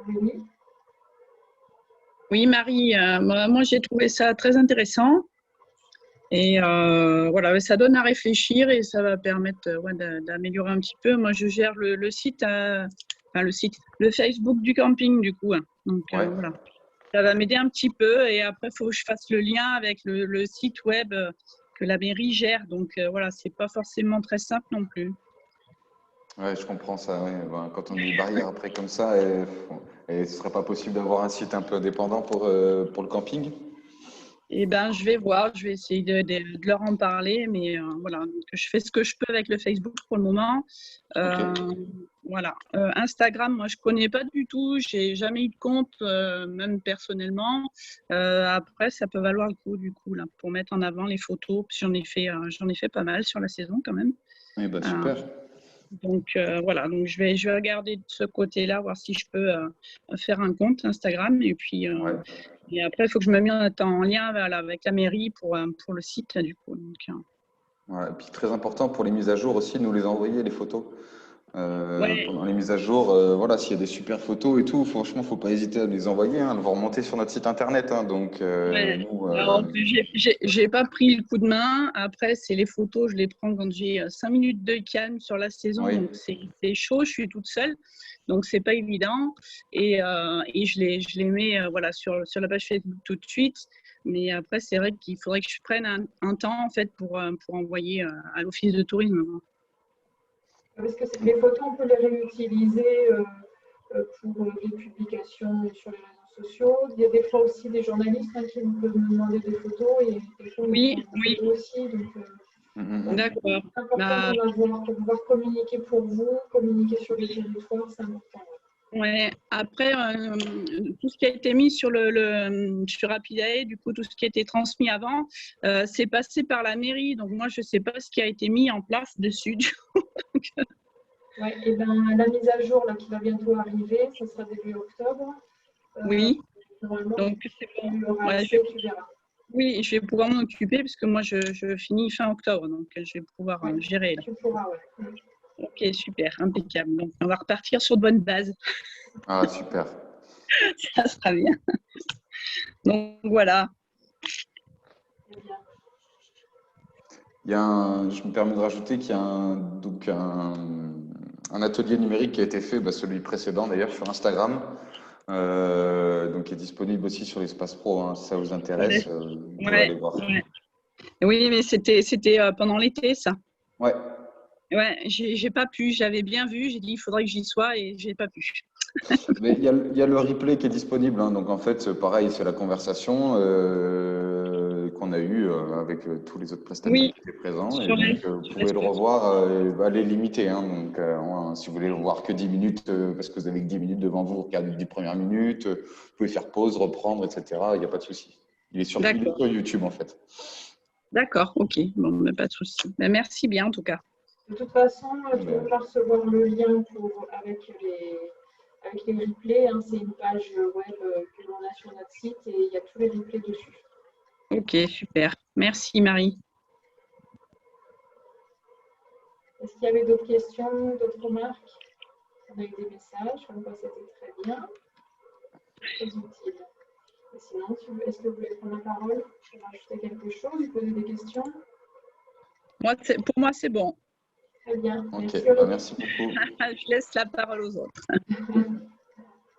Oui. Oui, Marie, moi j'ai trouvé ça très intéressant. Et voilà, ça donne à réfléchir et ça va permettre d'améliorer un petit peu. Moi, je gère le site, le Facebook du camping, du coup, hein. Donc Ouais. voilà, ça va m'aider un petit peu. Et après, il faut que je fasse le lien avec le site web que la mairie gère. Donc voilà, c'est pas forcément très simple non plus. Ouais, je comprends ça. Ouais. Ben, quand on a des barrières après comme ça, et ce serait pas possible d'avoir un site un peu indépendant pour le camping? Eh ben, je vais voir, je vais essayer de leur en parler, mais voilà, donc, je fais ce que je peux avec le Facebook pour le moment. Voilà. Instagram, moi, je connais pas du tout, j'ai jamais eu de compte, même personnellement. Après, ça peut valoir le coup, du coup, là, pour mettre en avant les photos. Puis j'en ai fait pas mal sur la saison quand même. Oui, bah, Euh, super. donc voilà, donc je vais regarder de ce côté-là, voir si je peux faire un compte Instagram. Et puis Ouais. et après, il faut que je me mette en lien voilà, avec la mairie pour le site, du coup. Donc, Ouais. Et puis très important pour les mises à jour aussi, nous les envoyer les photos. ouais, Pendant les mises à jour, voilà, s'il y a des super photos et tout, franchement, faut pas hésiter à les envoyer, hein. Elles vont remonter sur notre site internet, hein. Donc ouais. nous, Alors, j'ai pas pris le coup de main. Après, c'est les photos, je les prends quand j'ai 5 minutes de calme sur la saison. oui, Donc, c'est chaud, je suis toute seule. Donc, c'est pas évident. Et je les mets voilà, sur la page Facebook tout de suite. Mais après, c'est vrai qu'il faudrait que je prenne un temps en fait, pour envoyer à l'office de tourisme. Parce que les photos, on peut les réutiliser pour des publications sur les réseaux sociaux. Il y a des fois aussi des journalistes qui peuvent me demander des photos et des fois, on Oui, prend des oui, photos aussi. Donc, d'accord. c'est important Bah, d'en avoir pour pouvoir communiquer pour vous, communiquer sur le territoire, c'est important. ouais. Après, tout ce qui a été mis sur Rapidae, du coup, tout ce qui a été transmis avant, c'est passé par la mairie. Donc, moi, je ne sais pas ce qui a été mis en place dessus. Ouais, et ben, la mise à jour là, qui va bientôt arriver, ça sera début octobre. Oui, Normalement, donc c'est bon. tu auras Ouais, accès, tu verras. oui, je vais pouvoir m'en occuper parce que moi, je finis fin octobre. Donc, je vais pouvoir Ouais, gérer là. tu pourras, ouais. Ok, super, impeccable. Donc, on va repartir sur de bonnes bases. ah super. Ça sera bien. Donc, voilà. Très bien. Je me permets de rajouter qu'il y a un atelier numérique qui a été fait, bah, celui précédent d'ailleurs, sur Instagram, donc qui est disponible aussi sur l'Espace Pro, hein, si ça vous intéresse, vous pouvez Ouais, aller voir. ouais. Oui, mais c'était pendant l'été, ça. Ouais, Ouais, j'ai pas pu. J'avais bien vu. J'ai dit, il faudrait que j'y sois et j'ai pas pu. mais il y a le replay qui est disponible, hein, donc en fait, pareil, c'est la conversation qu'on a eue avec tous les autres prestataires Oui, qui étaient présents, et sur donc vous pouvez le l'espace. revoir, elle est limitée, hein, donc si vous voulez le voir que 10 minutes, parce que vous avez que 10 minutes devant vous, vous regardez les 10 premières minutes, vous pouvez faire pause, reprendre, etc. Il n'y a pas de souci. Il est sur D'accord, YouTube en fait. d'accord, ok. Bon, mais pas de souci. Ben, merci bien en tout cas. De toute façon, tu vas recevoir le lien avec les replays. Hein. C'est une page web que l'on a sur notre site et il y a tous les replays dessus. Ok, super. Merci Marie. Est-ce qu'il y avait d'autres questions, d'autres remarques? On a eu des messages, comme quoi c'était très bien, très utile. Et sinon, est-ce que vous voulez prendre la parole pour rajouter quelque chose, poser des questions? Pour moi, c'est bon. Très bien. Ok, Merci, bah, merci beaucoup. Je laisse la parole aux autres.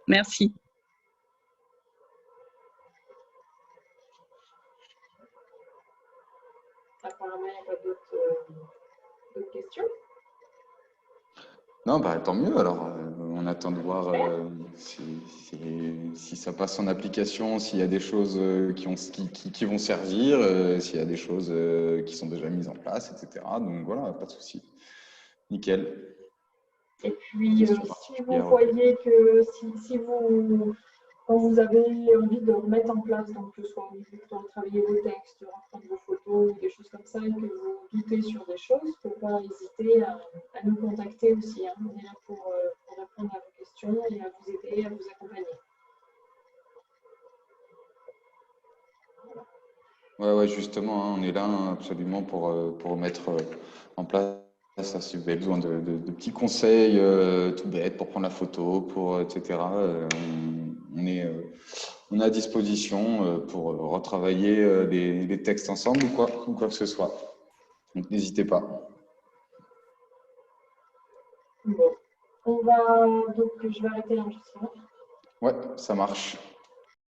Merci. Apparemment, il n'y a pas d'autres questions. Non, bah, tant mieux alors. On attend de voir si si ça passe en application, s'il y a des choses qui vont servir, s'il y a des choses qui sont déjà mises en place, etc. Donc voilà, pas de souci. Nickel. Et puis, si vous voyez que si vous, quand vous avez envie de remettre en place, donc que ce soit au niveau de retravailler vos textes, de reprendre vos photos ou des choses comme ça, et que vous doutez sur des choses, il ne faut pas hésiter à nous contacter aussi. Hein. On est là pour répondre à vos questions et à vous aider, à vous accompagner. Ouais, justement, hein, on est là absolument pour mettre en place ça. Si vous avez besoin de petits conseils tout bêtes pour prendre la photo, etc., on est à disposition pour retravailler des textes ensemble ou quoi que ce soit. Donc, n'hésitez pas. Bon. Donc, je vais arrêter l'enregistrement. Ouais, ça marche.